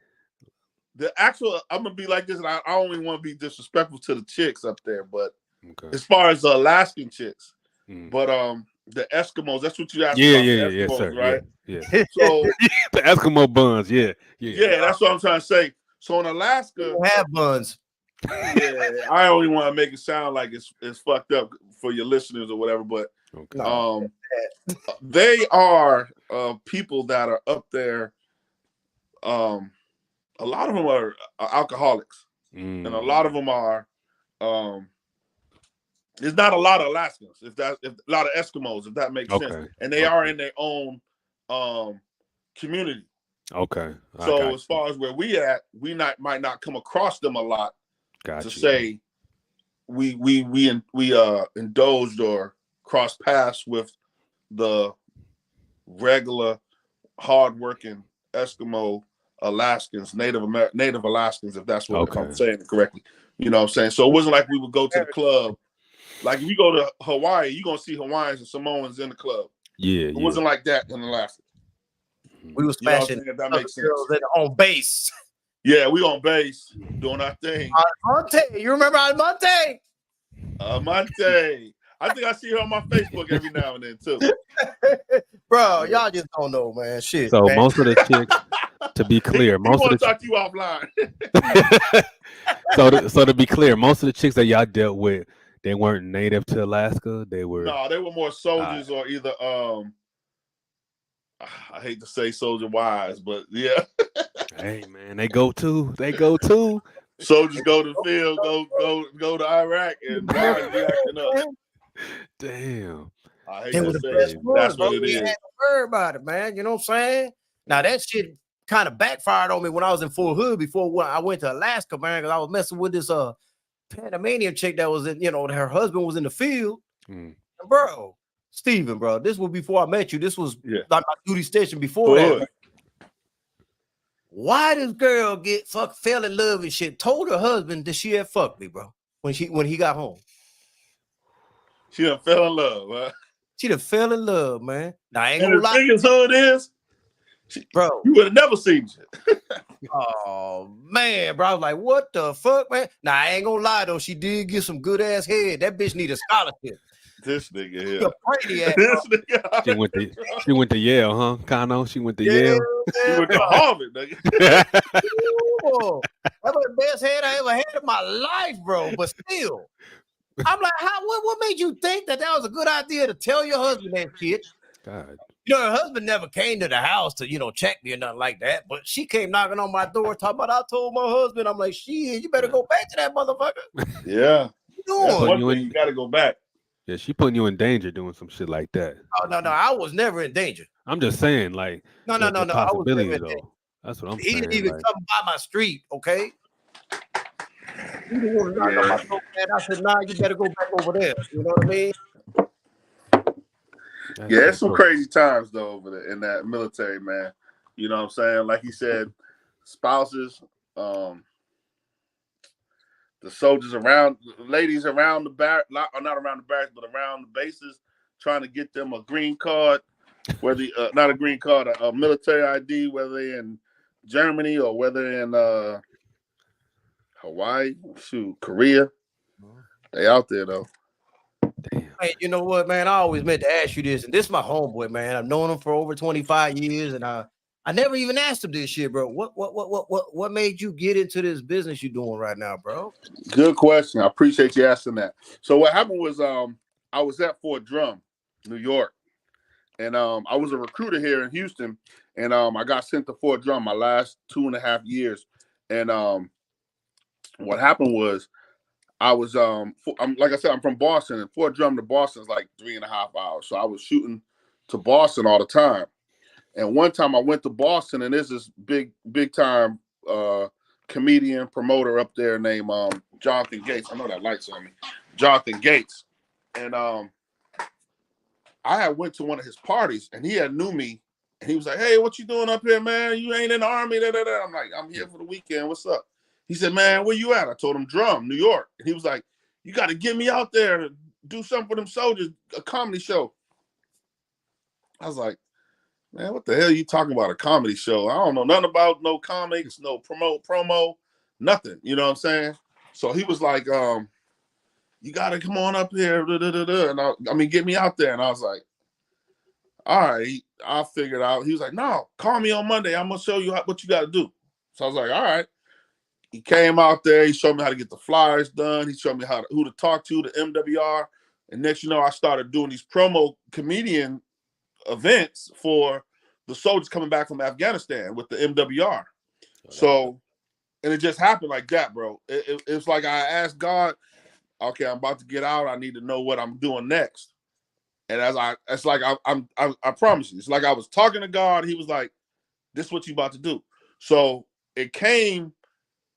the actual, I'm gonna be like this, and I only want to be disrespectful to the chicks up there, but as far as the Alaskan chicks, but the Eskimos, that's what you asked about. Yeah, sir. Right? Yeah. So the Eskimo buns, yeah. That's what I'm trying to say. So in Alaska, have buns. Yeah, I only want to make it sound like it's fucked up for your listeners or whatever, but they are people that are up there. A lot of them are alcoholics, and a lot of them are. There's not a lot of Alaskans, if a lot of Eskimos, if that makes sense, and they are in their own community. Okay. So as far as where we at, we might not come across them a lot say we indulged or crossed paths with the regular hardworking Eskimo Alaskans, Native Alaskans, if that's what if I'm saying it correctly. You know what I'm saying? So it wasn't like we would go to the club. Like if you go to Hawaii, you're gonna see Hawaiians and Samoans in the club. Yeah. It wasn't like that in Alaska. We was smashing that makes sense. On base. Yeah, we on base doing our thing. Almonte, you remember Almonte? Almonte. I think I see her on my Facebook every now and then too. Bro, y'all just don't know, man. Shit. So man. most of the chicks, to be clear, most of the talk to you offline. So to be clear, most of the chicks that y'all dealt with, they weren't native to Alaska. They were they were more soldiers or either I hate to say soldier wives, but yeah. Hey man, they go too. Soldiers go to the field, go to Iraq, and wives be acting up. Damn. I hate to say that's what it is. Had to worry about it, man. You know what I'm saying? Now that shit kind of backfired on me when I was in Fort Hood before I went to Alaska, man, because I was messing with this Panamanian chick that was in, her husband was in the field. And bro, Steven, bro, this was before I met you. This was like my duty station before that. Why this girl fell in love and shit? Told her husband that she had fucked me, bro. When he got home, she done fell in love. Huh? She done fell in love, man. Now I ain't and gonna lie. The thing is who it is, bro. You would have never seen it. Oh man, bro. I was like, what the fuck, man? Now I ain't gonna lie though. She did get some good ass head. That bitch need a scholarship. This nigga here. She went to Yale, huh? Kano, she went to Yale. She went to Harvard, nigga. That was the best head I ever had in my life, bro. But still, I'm like, what made you think that was a good idea to tell your husband that shit? God. Her husband never came to the house to, check me or nothing like that. But she came knocking on my door talking about, I told my husband, I'm like, shit, you better go back to that motherfucker. Yeah. You got to go back. Yeah, she putting you in danger doing some shit like that. Oh, no, I was never in danger. I'm just saying, like, no. I was never in danger. That's what I'm He didn't saying. even Like, come by my street, okay? He didn't want to knock on Yeah, my door, man. I said, nah, you better go back over there. You know what I mean? that's yeah, so it's some dope. crazy times though over there in that military, man. You know what I'm saying? Like he said, spouses, the soldiers around, ladies around the bar, not around the barracks, but around the bases, trying to get them a green card, whether not a green card, a military ID, whether they're in Germany or whether in Hawaii, shoot, Korea. They out there though. Damn. Hey, you know what, man? I always meant to ask you this, and this is my homeboy, man. I've known him for over 25 years, and I never even asked him this shit, bro. What made you get into this business you're doing right now, bro? Good question. I appreciate you asking that. So what happened was I was at Fort Drum, New York, and I was a recruiter here in Houston, and I got sent to Fort Drum my last 2.5 years. And what happened was I was I'm like I said, I'm from Boston, and Fort Drum to Boston is like 3.5 hours. So I was shooting to Boston all the time. And one time I went to Boston, and there's this big time comedian promoter up there named Jonathan Gates. I know that light's on me. Jonathan Gates. And I had went to one of his parties, and he had knew me, and he was like, "Hey, what you doing up here, man? You ain't in the army?" Da, da, da. I'm like, "I'm here for the weekend. What's up?" He said, "Man, where you at?" I told him, "Drum, New York." And he was like, "You got to get me out there to do something for them soldiers, a comedy show." I was like, "Man, what the hell are you talking about? A comedy show? I don't know nothing about no comics, no promo, nothing." You know what I'm saying? So he was like, "You got to come on up here." Da, da, da, da. And I mean, get me out there. And I was like, "All right, I'll figure it out." He was like, "No, call me on Monday. I'm gonna show you what you got to do." So I was like, "All right." He came out there. He showed me how to get the flyers done. He showed me who to talk to, the MWR. And next, I started doing these promo comedian events for the soldiers coming back from Afghanistan with the MWR. So, and it just happened like that, bro. It's like I asked God, "Okay, I'm about to get out. I need to know what I'm doing next." And it's like I promise you, it's like I was talking to God. He was like, "This is what you about to do." So it came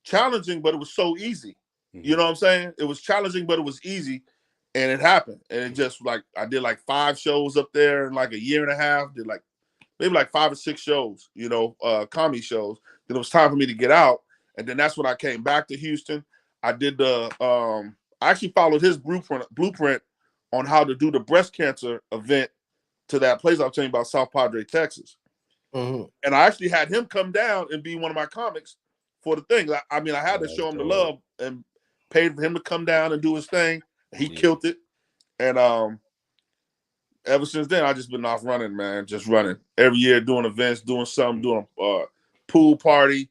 challenging, but it was so easy. You know what I'm saying? It was challenging, but it was easy, and it happened. And it just like I did like 5 shows up there in like a year and a half. Did like maybe like 5 or 6 shows, comedy shows. Then it was time for me to get out, and then that's when I came back to Houston. I did I actually followed his blueprint on how to do the breast cancer event to that place I was telling you about, South Padre, Texas. Mm-hmm. And I actually had him come down and be one of my comics for the thing. I mean, I had to show him the love and paid for him to come down and do his thing. He killed it. And ever since then, I just been off running, man. Just running. Every year doing events, doing something, doing a pool party,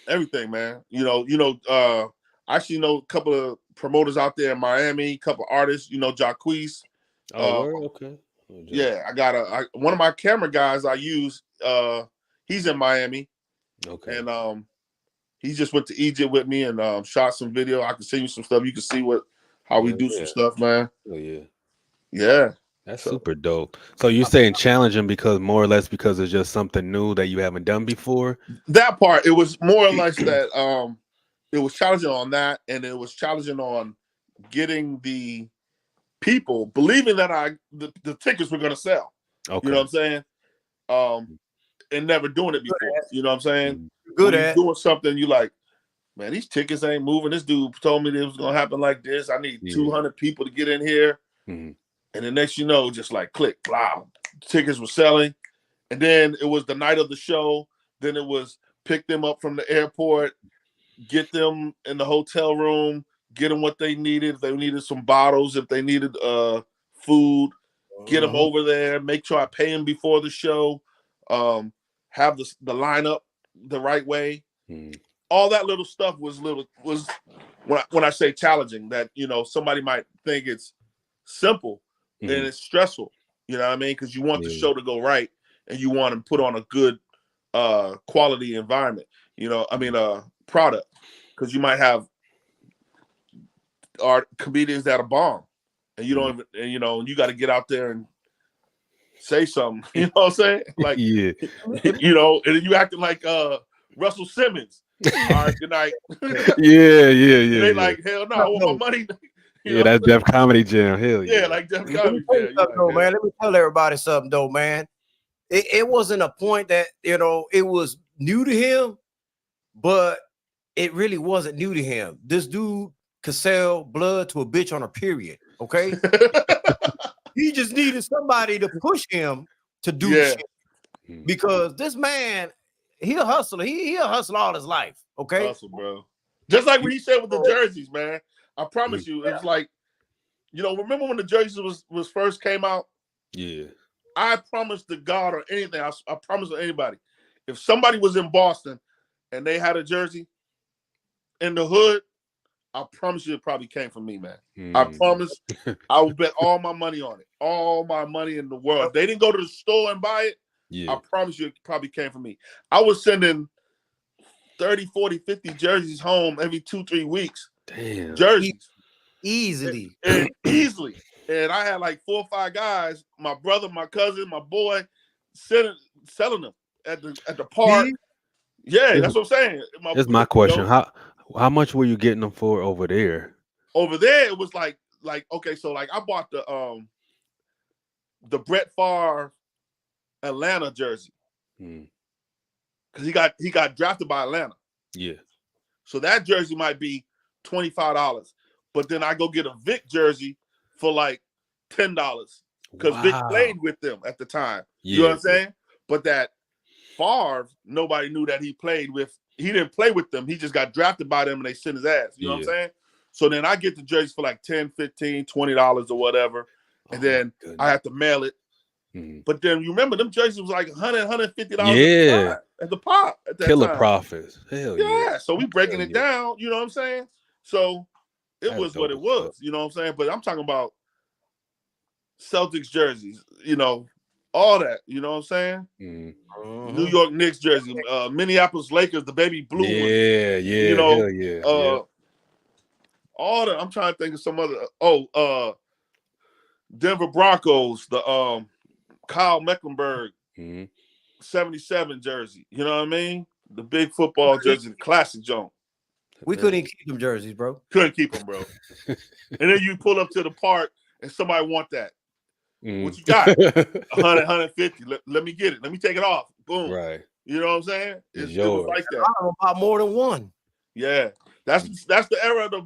everything, man. I actually know a couple of promoters out there in Miami, a couple of artists, Jacquees. Oh, word? Okay. Yeah, I got one of my camera guys I use. He's in Miami, Okay. and he just went to Egypt with me and shot some video. I can send you some stuff. You can see how we do some stuff, man. Oh yeah. Yeah, That's super dope. So you're saying challenging because more or less because it's just something new that you haven't done before? that part. It was more or less that it was challenging on that, and it was challenging on getting the people believing that the tickets were going to sell. Okay. You know what I'm saying? And never doing it before. You know what I'm saying? Good when you're at. doing something, you like, man, these tickets ain't moving. This dude told me this was gonna happen like this. I need 200 people to get in here. Mm-hmm. And the next just like click, wow, tickets were selling. And then it was the night of the show. Then it was pick them up from the airport, get them in the hotel room, get them what they needed. If they needed some bottles, if they needed food, get them over there, make sure I pay them before the show, have the lineup the right way. All that little stuff was when I say challenging, that somebody might think it's simple and it's stressful. You know what I mean? Because you want the show to go right and you want to put on a good quality environment. Product. Because you might have art comedians that are bomb, and you don't even, and you got to get out there and say something. You know what I'm saying? Like, Yeah. you know, and you acting like Russell Simmons. All right, good night. Yeah. They like, hell no, I want my money. You Yeah, know? that's Def Comedy Jam. Hell Yeah, yeah. like Def Let me Comedy tell you Jam. something, though, man. Let me tell everybody something, though, man. It wasn't a point that, you know, it was new to him, but it really wasn't new to him. This dude could sell blood to a bitch on a period, okay? He just needed somebody to push him to do Yeah. shit. Because this man, he'll hustle. He'll hustle all his life, okay? Hustle, bro. Just like what he said with the jerseys, man. I promise you, it was like, you know, remember when the jerseys was first came out? Yeah. I promise to God or anything, I promise to anybody, if somebody was in Boston and they had a jersey in the hood, I promise you it probably came from me, man. I promise. I would bet all my money on it. All my money in the world. If they didn't go to the store and buy it, I promise you it probably came from me. I was sending 30, 40, 50 jerseys home every 2-3 weeks. Damn. Jerseys. Easily. And easily. And I had like 4 or 5 guys, my brother, my cousin, my boy, selling them at the park. Yeah, that's what I'm saying. Here's my question. How much were you getting them for over there? Over there, it was like okay, so like I bought the Brett Favre Atlanta jersey. Because he got drafted by Atlanta. Yeah. So that jersey might be $25. But then I go get a Vic jersey for like $10. Because Vic played with them at the time. You know what I'm saying? But that Favre, nobody knew that he played with. He didn't play with them. He just got drafted by them and they sent his ass. You know what I'm saying? So then I get the jerseys for like $10, $15, $20 or whatever. And then I have to mail it. But then you remember them jerseys was like $100, $150 at the pop at that Killer time. profits. Hell yeah. So we breaking it down, you know what I'm saying? So it was what it was, you know what I'm saying? But I'm talking about Celtics jerseys, you know, all that, you know what I'm saying? New York Knicks jersey, Minneapolis Lakers, the baby blue one. You know, all that. I'm trying to think of some other. Denver Broncos, the Kyle Mecklenburg 77 jersey. You know what I mean? The big football jersey, the classic joint. We couldn't keep them jerseys, bro. Couldn't keep them, bro. And then you pull up to the park and somebody want that. What you got? 100, 150. Let me get it. Let me take it off. Boom. Right. You know what I'm saying? It was like that. I don't know about more than one. Yeah. That's the era of the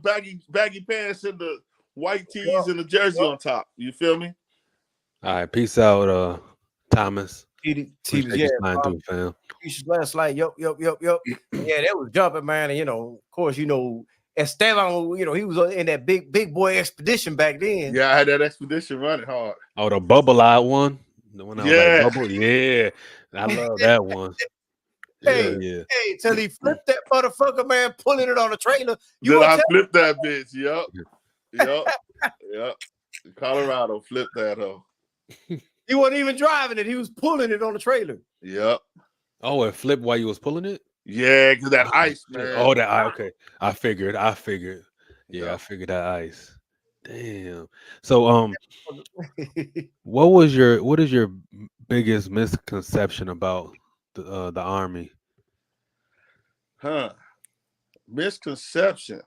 baggy pants and the white tees and the jersey on top. You feel me? All right. Peace out, Thomas. Yeah, fam. Last night, yup. Yeah, they was jumping, man. And of course, Esteban, he was in that big boy expedition back then. Yeah, I had that expedition running hard. Oh, the bubble eye one. The one that was like bubble. Yeah. I love that one. Hey, till he flipped that motherfucker, man, pulling it on the trailer. I flipped that bitch. Yep. Colorado flipped that hoe. He wasn't even driving it. He was pulling it on the trailer. Yep. Oh, it flipped while you was pulling it? Yeah, because that ice, man. Oh, that ice. Okay. I figured. Yeah, I figured that ice. Damn. So, what is your biggest misconception about the Army? Misconception.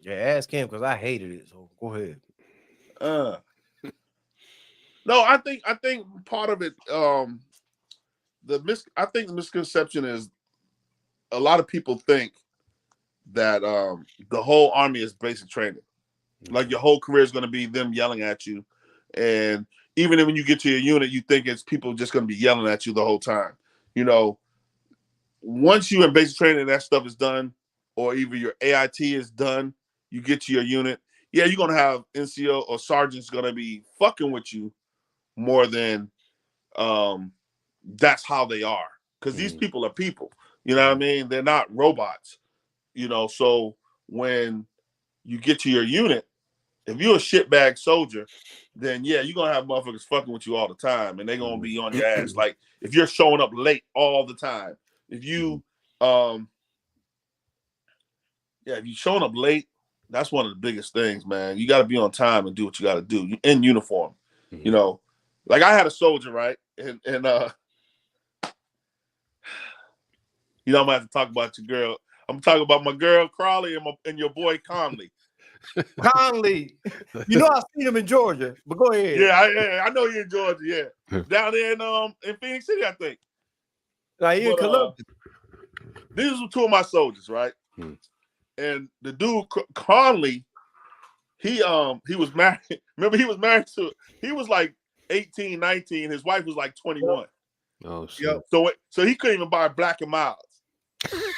Yeah, ask him because I hated it. So go ahead. No, I think part of it, I think the misconception is a lot of people think that the whole Army is basic training. Like your whole career is going to be them yelling at you. And even when you get to your unit, you think it's people just going to be yelling at you the whole time. Once you in basic training, that stuff is done, or even your AIT is done, you get to your unit. Yeah, you're going to have NCO or sergeants going to be fucking with you more than that's how they are. Because these people are people. You know what I mean? They're not robots. So when you get to your unit, if you're a shitbag soldier, then yeah, you're going to have motherfuckers fucking with you all the time, and they're going to be on your ass. Like, if you're showing up late all the time, if you if you're showing up late, that's one of the biggest things, man. You got to be on time and do what you got to do in uniform. like I had a soldier, right? And you know, I'm gonna have to talk about your girl. I'm talking about my girl Crawley and your boy Conley. Conley. You know I seen him in Georgia, but go ahead. Yeah, I know you're in Georgia. Yeah, down there in Phoenix City, I think. Like in Columbus. These were two of my soldiers, right? And the dude Conley, he was married. Remember, he was married to. He was like 18, 19. His wife was like 21. Oh shit. So he couldn't even buy Black and Miles.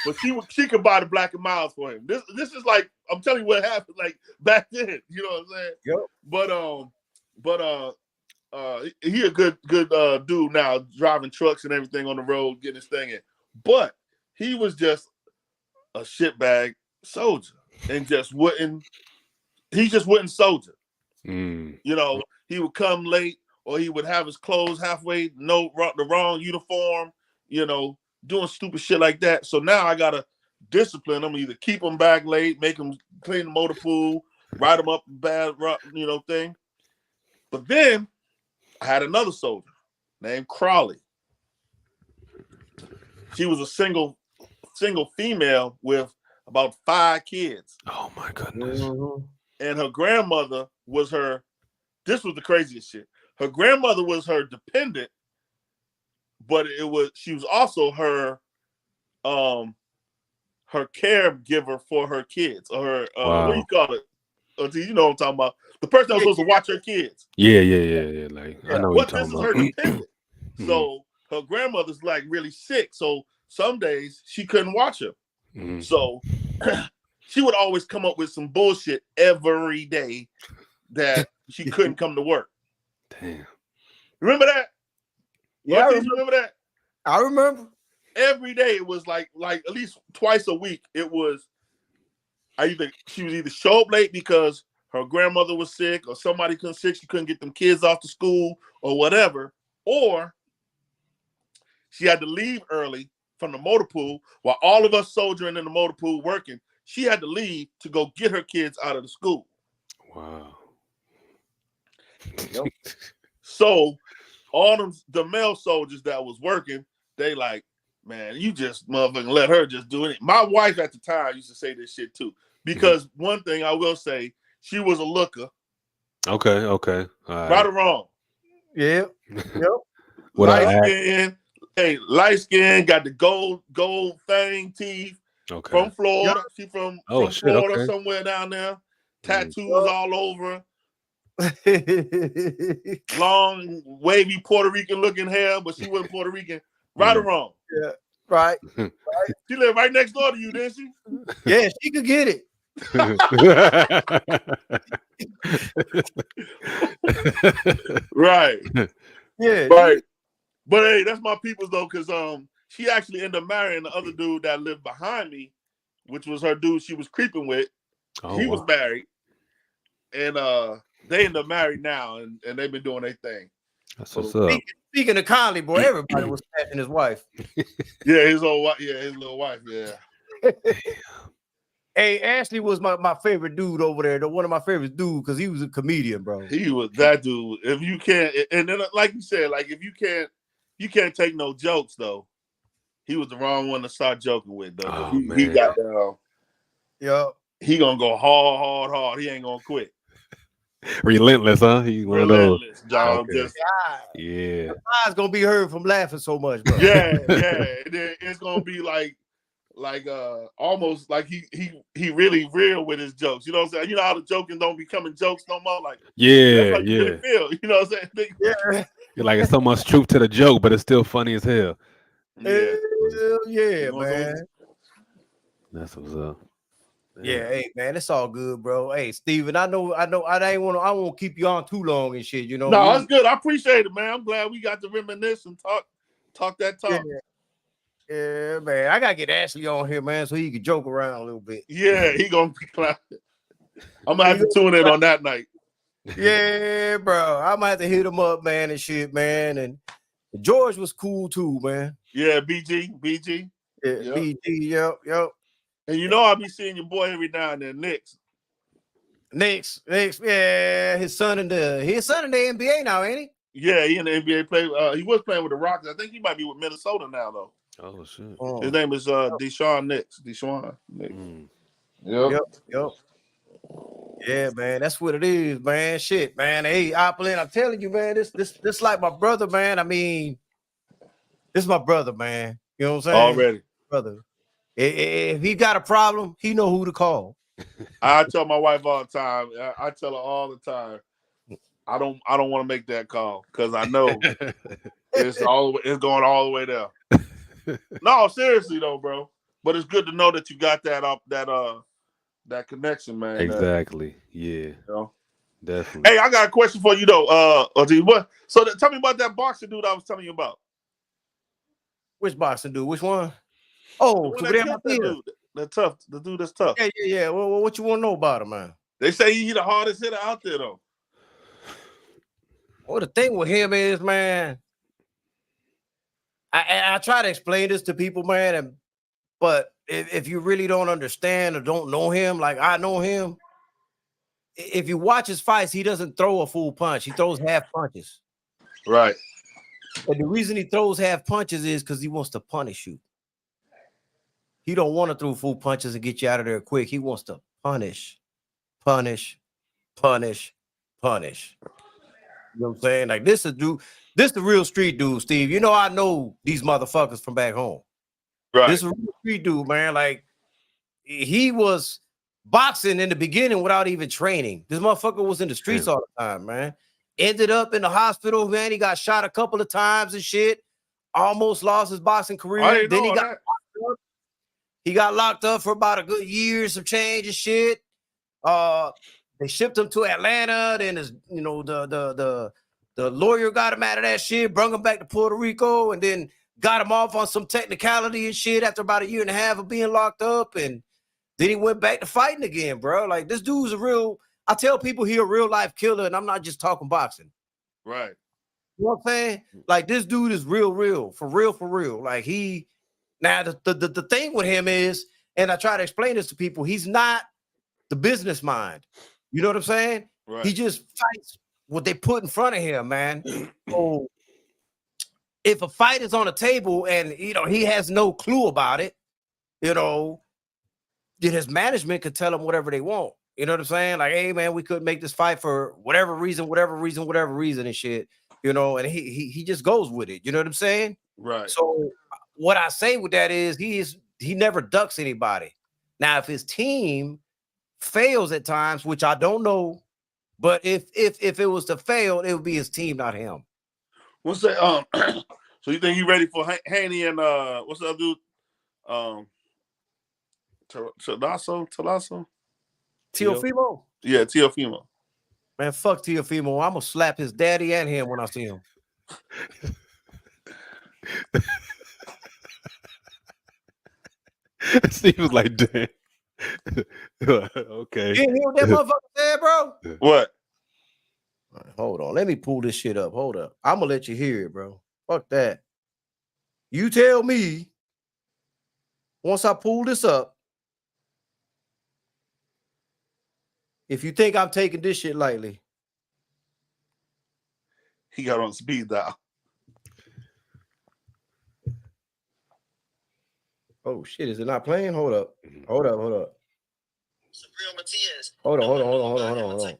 But she could buy the Black and Miles for him. This is like, I'm telling you what happened like back then. You know what I'm saying? Yep. But he a good dude now, driving trucks and everything on the road, getting his thing in. But he was just a shitbag soldier and just wouldn't soldier. You know, he would come late or he would have his clothes halfway, the wrong uniform, you know, doing stupid shit like that. So now I gotta discipline him, either keep him back late, make him clean the motor pool, ride him up bad, you know, thing. But then I had another soldier named Crawley. She was a single female with about 5 kids. Oh my goodness. And her grandmother was this was the craziest shit. Her grandmother was her dependent, but she was also her caregiver for her kids, or her what do you call it? You know what I'm talking about? The person that was supposed to watch her kids. Yeah. Like I know what you're talking this is about. her dependent. So her grandmother's like really sick. So some days she couldn't watch her. So she would always come up with some bullshit every day that she couldn't come to work. Damn. Remember that? Yeah, you remember that? I remember. Every day it was like at least twice a week. It was she was either show up late because her grandmother was sick, or somebody she couldn't get them kids off to school or whatever, or she had to leave early from the motor pool while all of us soldiering in the motor pool working. She had to leave to go get her kids out of the school. Wow. So all the male soldiers that was working, they like, man, you just motherfucking let her just do it. My wife at the time used to say this shit too, because one thing I will say, she was a looker. Okay. All right or wrong? Yeah. Yep. Light skin, got the gold fang teeth. Okay. From Florida. She from Florida, somewhere down there. Tattoos all over. Long, wavy Puerto Rican looking hair, but she wasn't Puerto Rican. Right or wrong? Yeah. Right. She lived right next door to you, didn't she? Yeah, she could get it. Right. Yeah. Right. But hey, that's my people's though, because she actually ended up marrying the other dude that lived behind me, which was her dude she was creeping with. He was married. And they ended up married now, and they've been doing their thing. That's what's up. Speaking of Conley, boy, everybody was smashing his wife. Yeah, his little wife, yeah. Hey, Ashley was my favorite dude over there. One of my favorite dudes, because he was a comedian, bro. He was that dude. If you can't, and then like you said, like if you can't take no jokes though. He was the wrong one to start joking with though. Oh, he got down. Yeah. He gonna go hard. He ain't gonna quit. Relentless, huh? He's one of those. John. Okay. Yeah. The eyes gonna be hurt from laughing so much, bro. Yeah. It's gonna be like almost like he really real with his jokes. You know what I'm saying? You know how the joking don't becoming jokes no more. Like really feel. You know what I'm saying? Yeah. You're like, it's so much truth to the joke, but it's still funny as hell. Yeah. Yeah, man. That's what's up. Yeah, hey man, it's all good, bro. Hey, Steven, I won't keep you on too long and shit, you know. No, that's good. I appreciate it, man. I'm glad we got to reminisce and talk that talk. Yeah, man. I gotta get Ashley on here, man, so he can joke around a little bit. Yeah, he gonna be clapping. I'm gonna have to tune in on that night. Yeah, bro. I'm gonna have to hit him up, man, and shit, man. And George was cool too, man. Yeah, BG. Yeah, yep. BG, yep. And you know I'll be seeing your boy every now and then, Knicks. Yeah, his son in the NBA now, ain't he? Yeah, he in the NBA play. He was playing with the Rockets. I think he might be with Minnesota now though. Oh shit. His name is Deshaun Nix. Deshaun Nix. Yep. Yep. Yeah, man, that's what it is, man. Shit, man. Hey, Opulent, I'm telling you, man, this like my brother, man. I mean, this is my brother, man. You know what I'm saying? Already. Brother. If he got a problem, he know who to call. I tell my wife all the time. I tell her all the time. I don't want to make that call because I know it's going all the way there. No, seriously though, bro. But it's good to know that you got that connection, man. Exactly. Yeah. You know? Definitely. Hey, I got a question for you though. What? So tell me about that boxer dude I was telling you about. Which boxing dude? Which one? Oh, The dude that's tough. Yeah. Well, what you want to know about him, man? They say he the hardest hitter out there though. Well, the thing with him is, man, I try to explain this to people, man, but if you really don't understand or don't know him, like I know him, if you watch his fights, he doesn't throw a full punch. He throws half punches. Right. And the reason he throws half punches is because he wants to punish you. He don't want to throw full punches and get you out of there quick. He wants to punish. You know what I'm saying? Like this the real street dude, Steve. You know, I know these motherfuckers from back home. Right. This is a real street dude, man. Like he was boxing in the beginning without even training. This motherfucker was in the streets all the time, man. Ended up in the hospital, man. He got shot a couple of times and shit. Almost lost his boxing career. Then he got locked up for about a good year, some change and shit. They shipped him to Atlanta. Then the lawyer got him out of that shit, brought him back to Puerto Rico, and then got him off on some technicality and shit after about a year and a half of being locked up. And then he went back to fighting again, bro. Like this dude's I tell people he a real life killer, and I'm not just talking boxing. Right. You know what I'm saying? Like this dude is real, for real. Like now the thing with him is, and I try to explain this to people, he's not the business mind. You know what I'm saying? Right. He just fights what they put in front of him, man. So if a fight is on the table and he has no clue about it, then his management could tell him whatever they want. You know what I'm saying? Like, hey man, we could make this fight for whatever reason and shit. And he just goes with it. You know what I'm saying? Right. So what I say with that is he never ducks anybody. Now, if his team fails at times, which I don't know, but if it was to fail, it would be his team, not him. What's that? So you think he ready for Haney and what's the other dude? Talasso? Teofimo? Yeah, Teofimo. Man, fuck Teofimo. I'm gonna slap his daddy and him when I see him. Steve was like, damn. Okay. You hear what that motherfucker said, bro? What? Right, hold on. Let me pull this shit up. Hold up. I'm gonna let you hear it, bro. Fuck that. You tell me once I pull this up if you think I'm taking this shit lightly. He got on speed dial. Oh shit, is it not playing? Hold up. Hold up. Sabrina Matias. Hold on.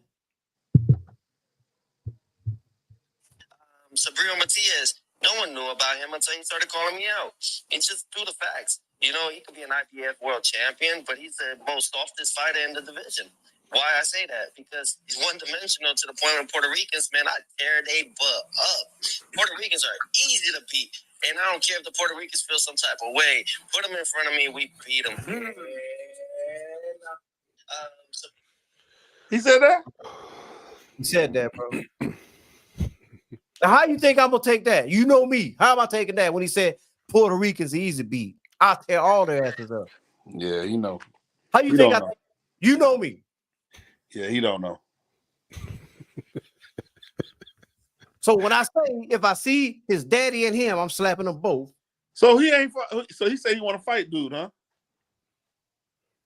Sabrina Matias. No one knew about him until he started calling me out. It's just through the facts. He could be an IBF world champion, but he's the most softest fighter in the division. Why I say that? Because he's one-dimensional to the point where Puerto Ricans, man, I tear they butt up. Puerto Ricans are easy to beat. And I don't care if the Puerto Ricans feel some type of way. Put them in front of me, we beat them. He said that? He said that, bro. Now, how you think I'm gonna take that? You know me. How am I taking that when he said Puerto Ricans easy beat? I'll tear all their asses up. Yeah, How you think you know me? Yeah, he don't know. So when I say if I see his daddy and him, I'm slapping them both. So he ain't. So he said he want to fight, dude, huh?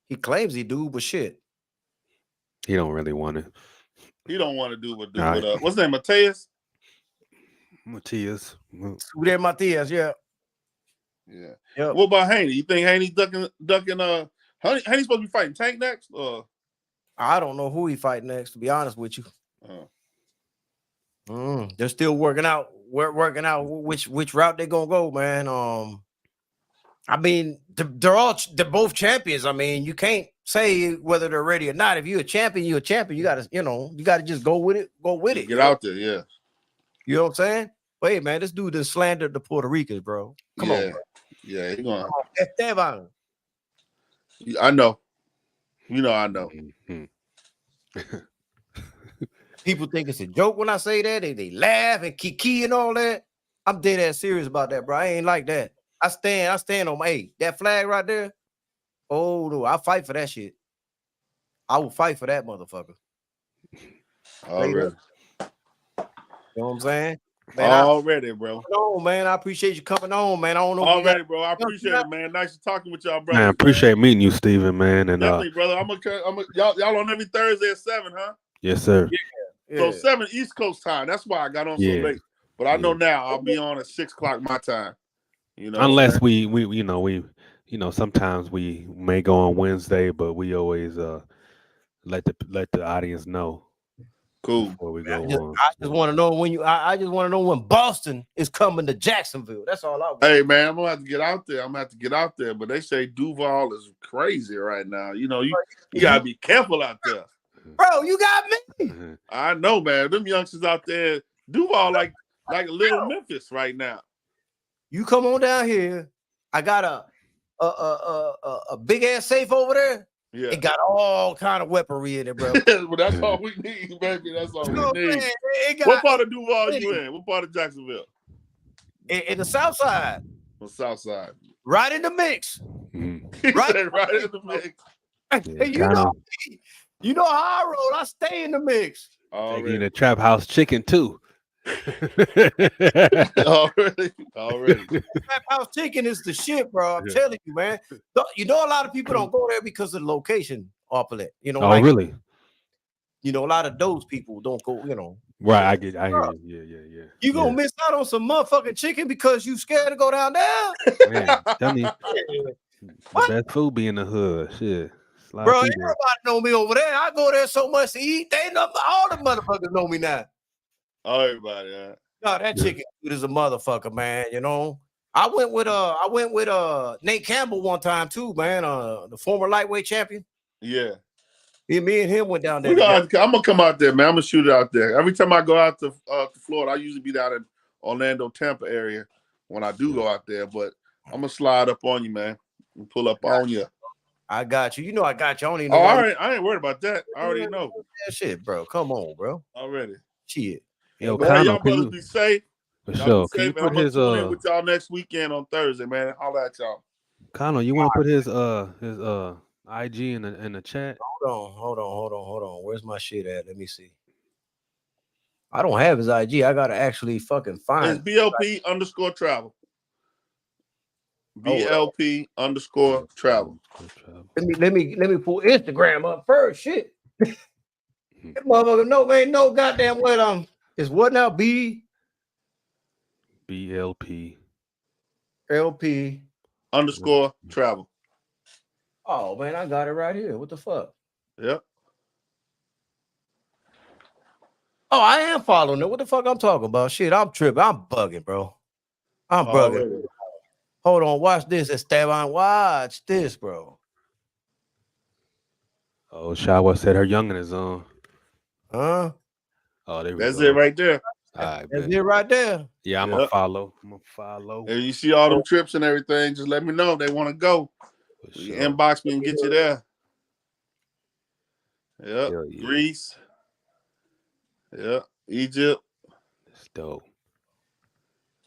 He claims he do, but shit, he don't really want it. He don't want to do what. Right. What's his name? Mateus. Matias. Suder Matias, yeah. Yeah. Yep. What about Haney? You think Haney ducking Haney's supposed to be fighting Tank next? I don't know who he fight next, to be honest with you. They're still working out which route they're gonna go, man. I mean, they're both champions. I mean, you can't say whether they're ready or not. If you're a champion, you're a champion. You gotta just go with it. Go with it. Get out there, yeah. You know what I'm saying? But hey, man, this dude has slandered the Puerto Ricans, bro. Come on, bro. Yeah, he's going. Esteban. I know. You know, I know. People think it's a joke when I say that. They laugh and kiki and all that. I'm dead ass serious about that, bro. I ain't like that. I stand on my that flag right there. Oh no, I'll fight for that shit. I will fight for that motherfucker. Already. You know what I'm saying? Man, already, bro. No, man. I appreciate you coming on, man. I don't know. Already, bro. I appreciate it, man. Nice to talking with y'all, brother. Man, I appreciate meeting you, Steven, man. And definitely, brother. Y'all on every Thursday at 7, huh? Yes, sir. Yeah. So 7 East Coast time. That's why I got on so late. But I know now I'll be on at 6 o'clock my time. You know, unless we sometimes we may go on Wednesday, but we always let the audience know. Cool. Before we go on. I just want to know when I just want to know when Boston is coming to Jacksonville. That's all I want. Hey man, I'm gonna have to get out there. But they say Duval is crazy right now. You know, you gotta be careful out there. Bro, you got me. I know, man. Them youngsters out there, Duval like a little Memphis right now. You come on down here. I got a big ass safe over there. Yeah, it got all kind of weaponry in it, bro. Well, that's all we need, baby. That's all we need. What part of Duval you in? What part of Jacksonville? In the South Side. The South Side. Right in the mix. Right in the mix. Yeah, you know how I roll. I stay in the mix. Taking the trap house chicken too. Already. Trap house chicken is the shit, bro. I'm telling you, man. You know, a lot of people don't go there because of the location off of it. You know, really? You know, a lot of those people don't go, you know. Right, I hear you. Yeah. You gonna miss out on some motherfucking chicken because you scared to go down there? Man, tell me the best food be in the hood. Shit. Bro, everybody know me over there. I go there so much to eat. They know all the motherfuckers know me now. Everybody, No, that chicken food is a motherfucker, man. You know, I went with Nate Campbell one time too, man. The former lightweight champion. Yeah. Me and him went down there. I'm gonna come out there, man. I'm gonna shoot it out there. Every time I go out to Florida, I usually be down in Orlando, Tampa area when I do go out there. But I'm gonna slide up on you, man, and pull up on you. I got you. You know I got you. I don't even know. I ain't worried about that. I already know. That shit, bro. Come on, bro. Already. Shit. Yo, y'all brothers be safe. For sure. Can you put I'm his in with y'all next weekend on Thursday, man. Holla at y'all. Connor, you want to put his IG in the chat? Hold on. Where's my shit at? Let me see. I don't have his IG. I gotta actually fucking find. It's BLP_travel. BLP_travel. Let me pull Instagram up first. Shit. That motherfucker, no, ain't no goddamn what is what now? BLP _travel. Oh man, I got it right here. What the fuck? Yep. Oh, I am following it. What the fuck I'm talking about? Shit, I'm tripping. I'm bugging, bro. I'm bugging. Already. Hold on, watch this, Esteban. Watch this, bro. Oh, Shawa said her youngin is on. Huh? Oh, there we That's go. it right there. All right, That's it right there. Yeah, I'm gonna follow. And you see all them trips and everything, just let me know if they want to go. Sure. Inbox me and get you there. Yep. Yeah. Greece. Yep. Egypt. It's dope.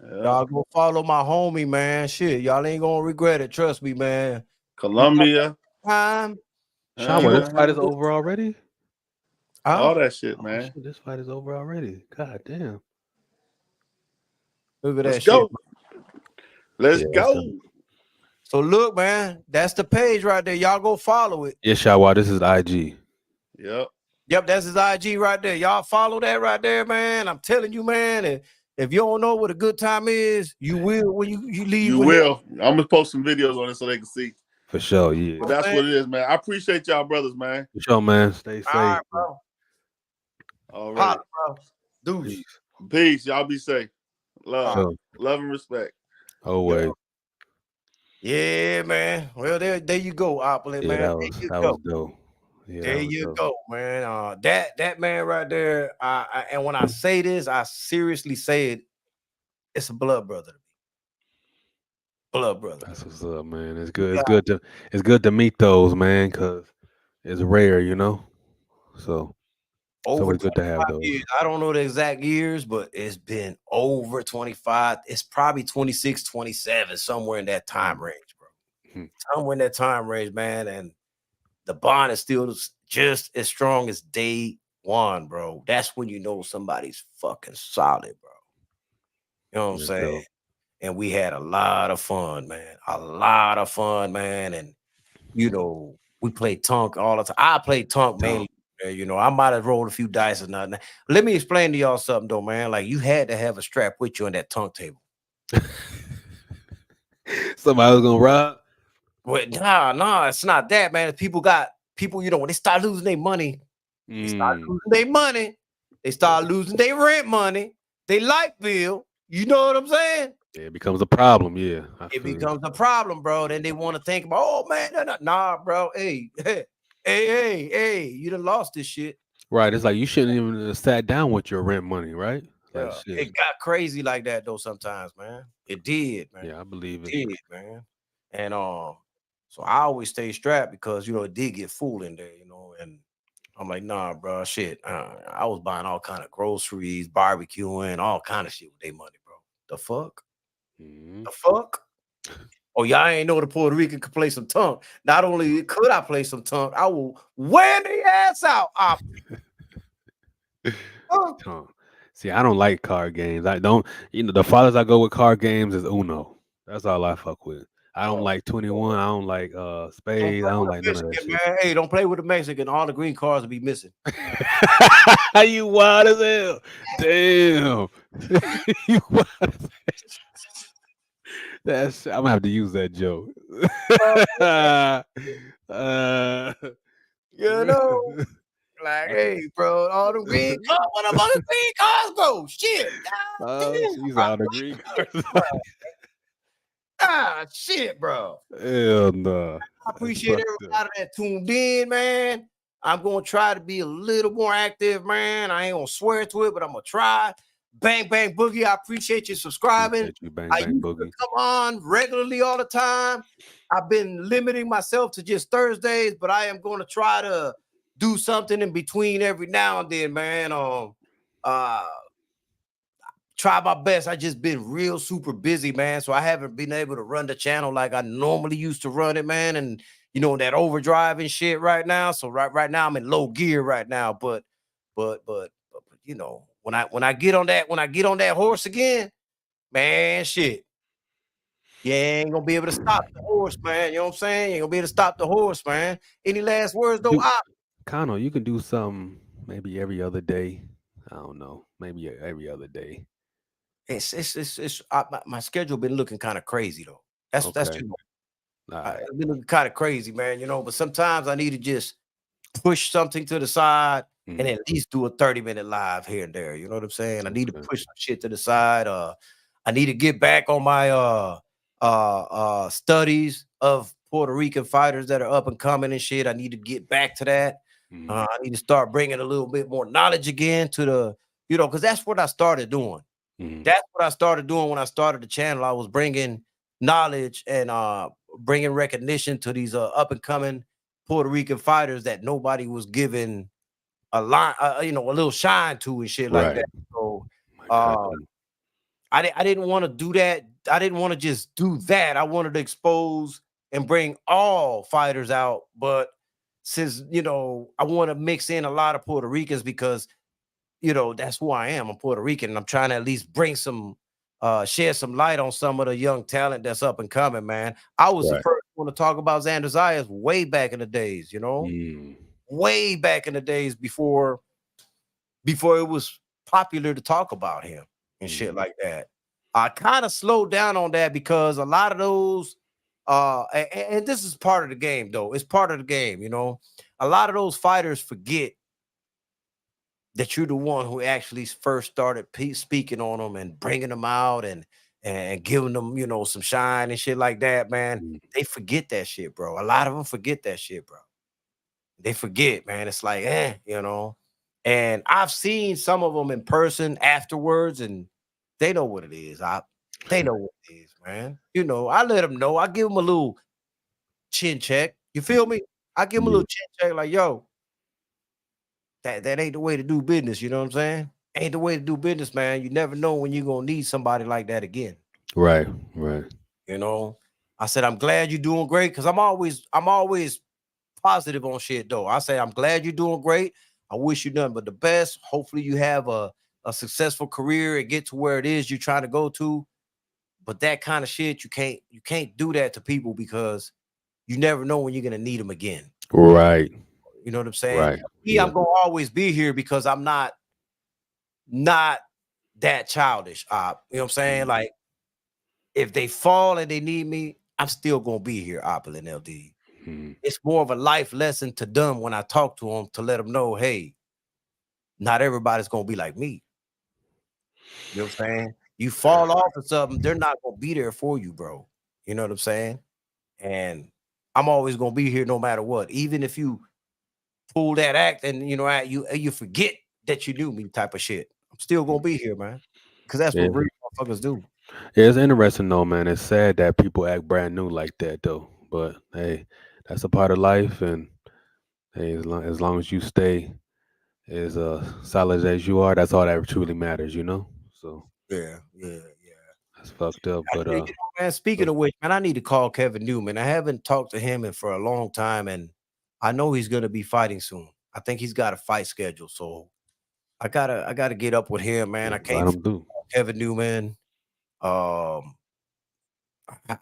Yep. Y'all go follow my homie, man. Shit, y'all ain't gonna regret it. Trust me, man. Colombia. Time. Shawa, this fight is over already? All that shit, man. Shit, this fight is over already. God damn. Look at that Let's shit. go. Let's go. So look, man, that's the page right there. Y'all go follow it. Yeah, Shawa, this is IG. Yep. Yep, that's his IG right there. Y'all follow that right there, man. I'm telling you, man. And If you don't know what a good time is, you will when you leave. You with will. I'm gonna post some videos on it so they can see. For sure, yeah. But that's what it is, man. I appreciate y'all, brothers, man. For sure, man. Stay safe. All right, bro. All right. Holla, bro. Deuce. Peace. Peace. Y'all be safe. Love. Sure. Love and respect. Always. Yeah, man. Well, there you go, Opulent, Yeah, man. that There was you that go. was dope. Yeah, There that was you dope. go, man. That man right there. And when I say this, I seriously say it. It's a blood brother to me. Blood brother. That's what's up, man. It's good. It's good to meet those, man, because it's rare, you know. So it's Over always good to 25 have those. years. I don't know the exact years, but it's been over 25. It's probably 26, 27, somewhere in that time range, bro. Mhm. Somewhere in that time range, man. And the bond is still just as strong as day one, bro. That's when you know somebody's fucking solid, bro. You know what I'm That's saying? dope. And we had a lot of fun, man. A lot of fun, man. And you know, we played Tunk all the time. I played Tunk mainly. You know, I might have rolled a few dice or nothing. Let me explain to y'all something, though, man. Like you had to have a strap with you on that Tunk table. Somebody was gonna rob. Well, nah, it's not that, man. People, you know, when they start losing their money, they start Mm. losing their money. They start losing their rent money, their light bill. You know what I'm saying? Yeah, it becomes a problem. Yeah, I It feel you. becomes a problem, bro. Then they want to think about, oh man, nah, bro. Hey, hey, you done lost this shit. Right. It's like you shouldn't even have sat down with your rent money, right? Like Yeah, it shit. got crazy like that though. Sometimes, man, it did, man. Yeah, I believe It it. did, man. And so I always stay strapped because you know it did get full in there, you know. And I'm like, nah, bro, shit. I was buying all kind of groceries, barbecuing, all kind of shit with their money, bro. The fuck, Mhm. the fuck. Oh, y'all ain't know the Puerto Rican could play some tongue. Not only could I play some tongue, I will wear the ass out. Huh. See, I don't like card games. I don't, the farthest I go with card games is Uno. That's all I fuck with. I don't like 21. I don't like Don't spades. I play don't with like the none of that Mexican, shit. man. Hey, don't play with the Mexican. All the green cards will be missing. You wild as hell. Damn. You wild as hell. I'm gonna have to use that joke. uh, You know, like, hey, bro, all the green cards. What about the green cards go? Shit. she's out of green cards. Shit, bro. Hell no. I appreciate everybody that tuned in, man. I'm gonna try to be a little more active, man. I ain't gonna swear to it, but I'm gonna try. Bang Bang Boogie, I appreciate you subscribing. Appreciate you, Bang I Bang used to Boogie. come on regularly all the time. I've been limiting myself to just Thursdays, but I am going to try to do something in between every now and then, man. Try my best. I just been real super busy, man. So I haven't been able to run the channel like I normally used to run it, man. And you know that overdrive and shit right now. So right now I'm in low gear right now. But you know, when I get on that horse again, man, shit. You ain't gonna be able to stop the horse, man. You know what I'm saying? You ain't gonna be able to stop the horse, man. Any last words though? Kano, you can do something maybe every other day. I don't know. Maybe every other day. My schedule been looking kind of crazy though. That's Okay. you know, All right. it's been looking kind of crazy, man. You know, but sometimes I need to just push something to the side and Mhm. at least do a 30-minute live here and there. You know what I'm saying? I need to Okay. push some shit to the side. I need to get back on my studies of Puerto Rican fighters that are up and coming and shit. I need to get back to that. Mhm. I need to start bringing a little bit more knowledge again to the, you know, because that's what I started doing. Mhm. That's what I started doing when I started the channel. I was bringing knowledge and bringing recognition to these up and coming Puerto Rican fighters that nobody was giving a line, you know, a little shine to and shit like Right. that. So I got you. I didn't want to do that. I didn't want to just do that. I wanted to expose and bring all fighters out. But since, you know, I want to mix in a lot of Puerto Ricans because, you know, that's who I am. I'm Puerto Rican. And I'm trying to at least bring some, shed some light on some of the young talent that's up and coming, man. I was the Right. first one to talk about Xander Zayas way back in the days, you know, Mm. way back in the days before it was popular to talk about him. and shit like that. I kind of slowed down on that because a lot of those, and this is part of the game, though. It's part of the game, you know. A lot of those fighters forget that you're the one who actually first started speaking on them and bringing them out and giving them, you know, some shine and shit like that, man. Mm. They forget that shit, bro. A lot of them forget that shit, bro. They forget, man. It's like, you know. And I've seen some of them in person afterwards, and they know what it is. They know what it is, man. You know, I let them know. I give them a little chin check. You feel me? I give them a Yeah. little chin check, like, yo, that ain't the way to do business. You know what I'm saying? Ain't the way to do business, man. You never know when you're gonna need somebody like that again. Right. Right. You know, I said, I'm glad you're doing great because I'm always positive on shit though. I say, I'm glad you're doing great. I wish you nothing but the best. Hopefully you have a successful career and get to where it is you're trying to go to. But that kind of shit, you can't do that to people because you never know when you're gonna need them again. Right. You know what I'm saying? Right. Me, Yeah. I'm gonna always be here because I'm not that childish. You know what I'm saying? Like if they fall and they need me, I'm still gonna be here, Opple and LD. Mm. It's more of a life lesson to them when I talk to them to let them know, hey, not everybody's gonna be like me. You know what I'm saying? You fall off of something, they're not gonna be there for you, bro. You know what I'm saying? And I'm always gonna be here no matter what. Even if you pull that act and you know you forget that you knew me type of shit. I'm still gonna be here, man. Because that's Yeah. what real motherfuckers do. Yeah, it's interesting though, man. It's sad that people act brand new like that though. But hey, that's a part of life, and hey, as long as you stay as solid as you are, that's all that truly matters, you know. So Yeah. that's fucked up. But You know, man, speaking of which, man, I need to call Kevin Newman. I haven't talked to him for a long time, and I know he's gonna be fighting soon. I think he's got a fight schedule, so I gotta get up with him, man. I let can't them do. forget Kevin Newman. Um,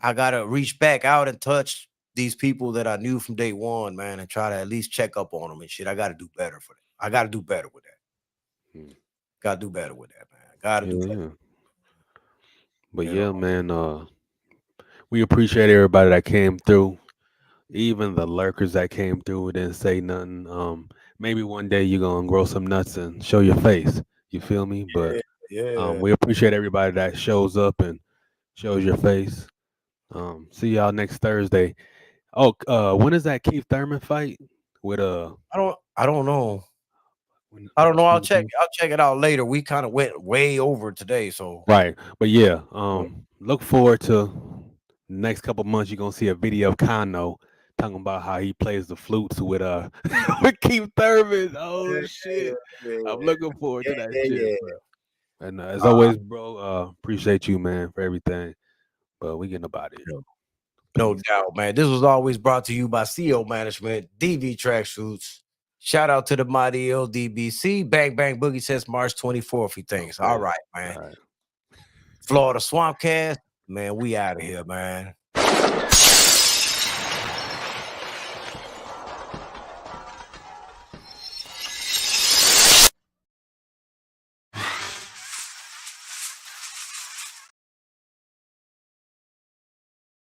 I gotta reach back out and touch these people that I knew from day one, man, and try to at least check up on them and shit. I gotta do better for them. I gotta do better with that. Mm. Gotta do better with that, man. I gotta do Yeah, better. yeah. But You know, yeah, man. We appreciate everybody that came through. Even the lurkers that came through didn't say nothing. Maybe one day you're gonna grow some nuts and show your face. You feel me? But yeah. we appreciate everybody that shows up and shows your face. See y'all next Thursday. Oh, when is that Keith Thurman fight? With I don't know. when, I don't know. when is that? I'll check it out later. We kind of went way over today, so Right, but yeah, look forward to next couple months. You're gonna see a video of Kano talking about how he plays the flutes with with Keith Thurman. Oh shit, I'm looking forward to that shit, yeah. bro. And as Uh, always, bro, appreciate you, man, for everything. But we getting about it. no Peace. doubt, man. This was always brought to you by CO Management, DV Tracksuits. Shout out to the mighty LDBC. Bang Bang Boogie says March 24th. He thinks. All Okay. right, man. All right. Florida Swampcast, man. We out of here, man.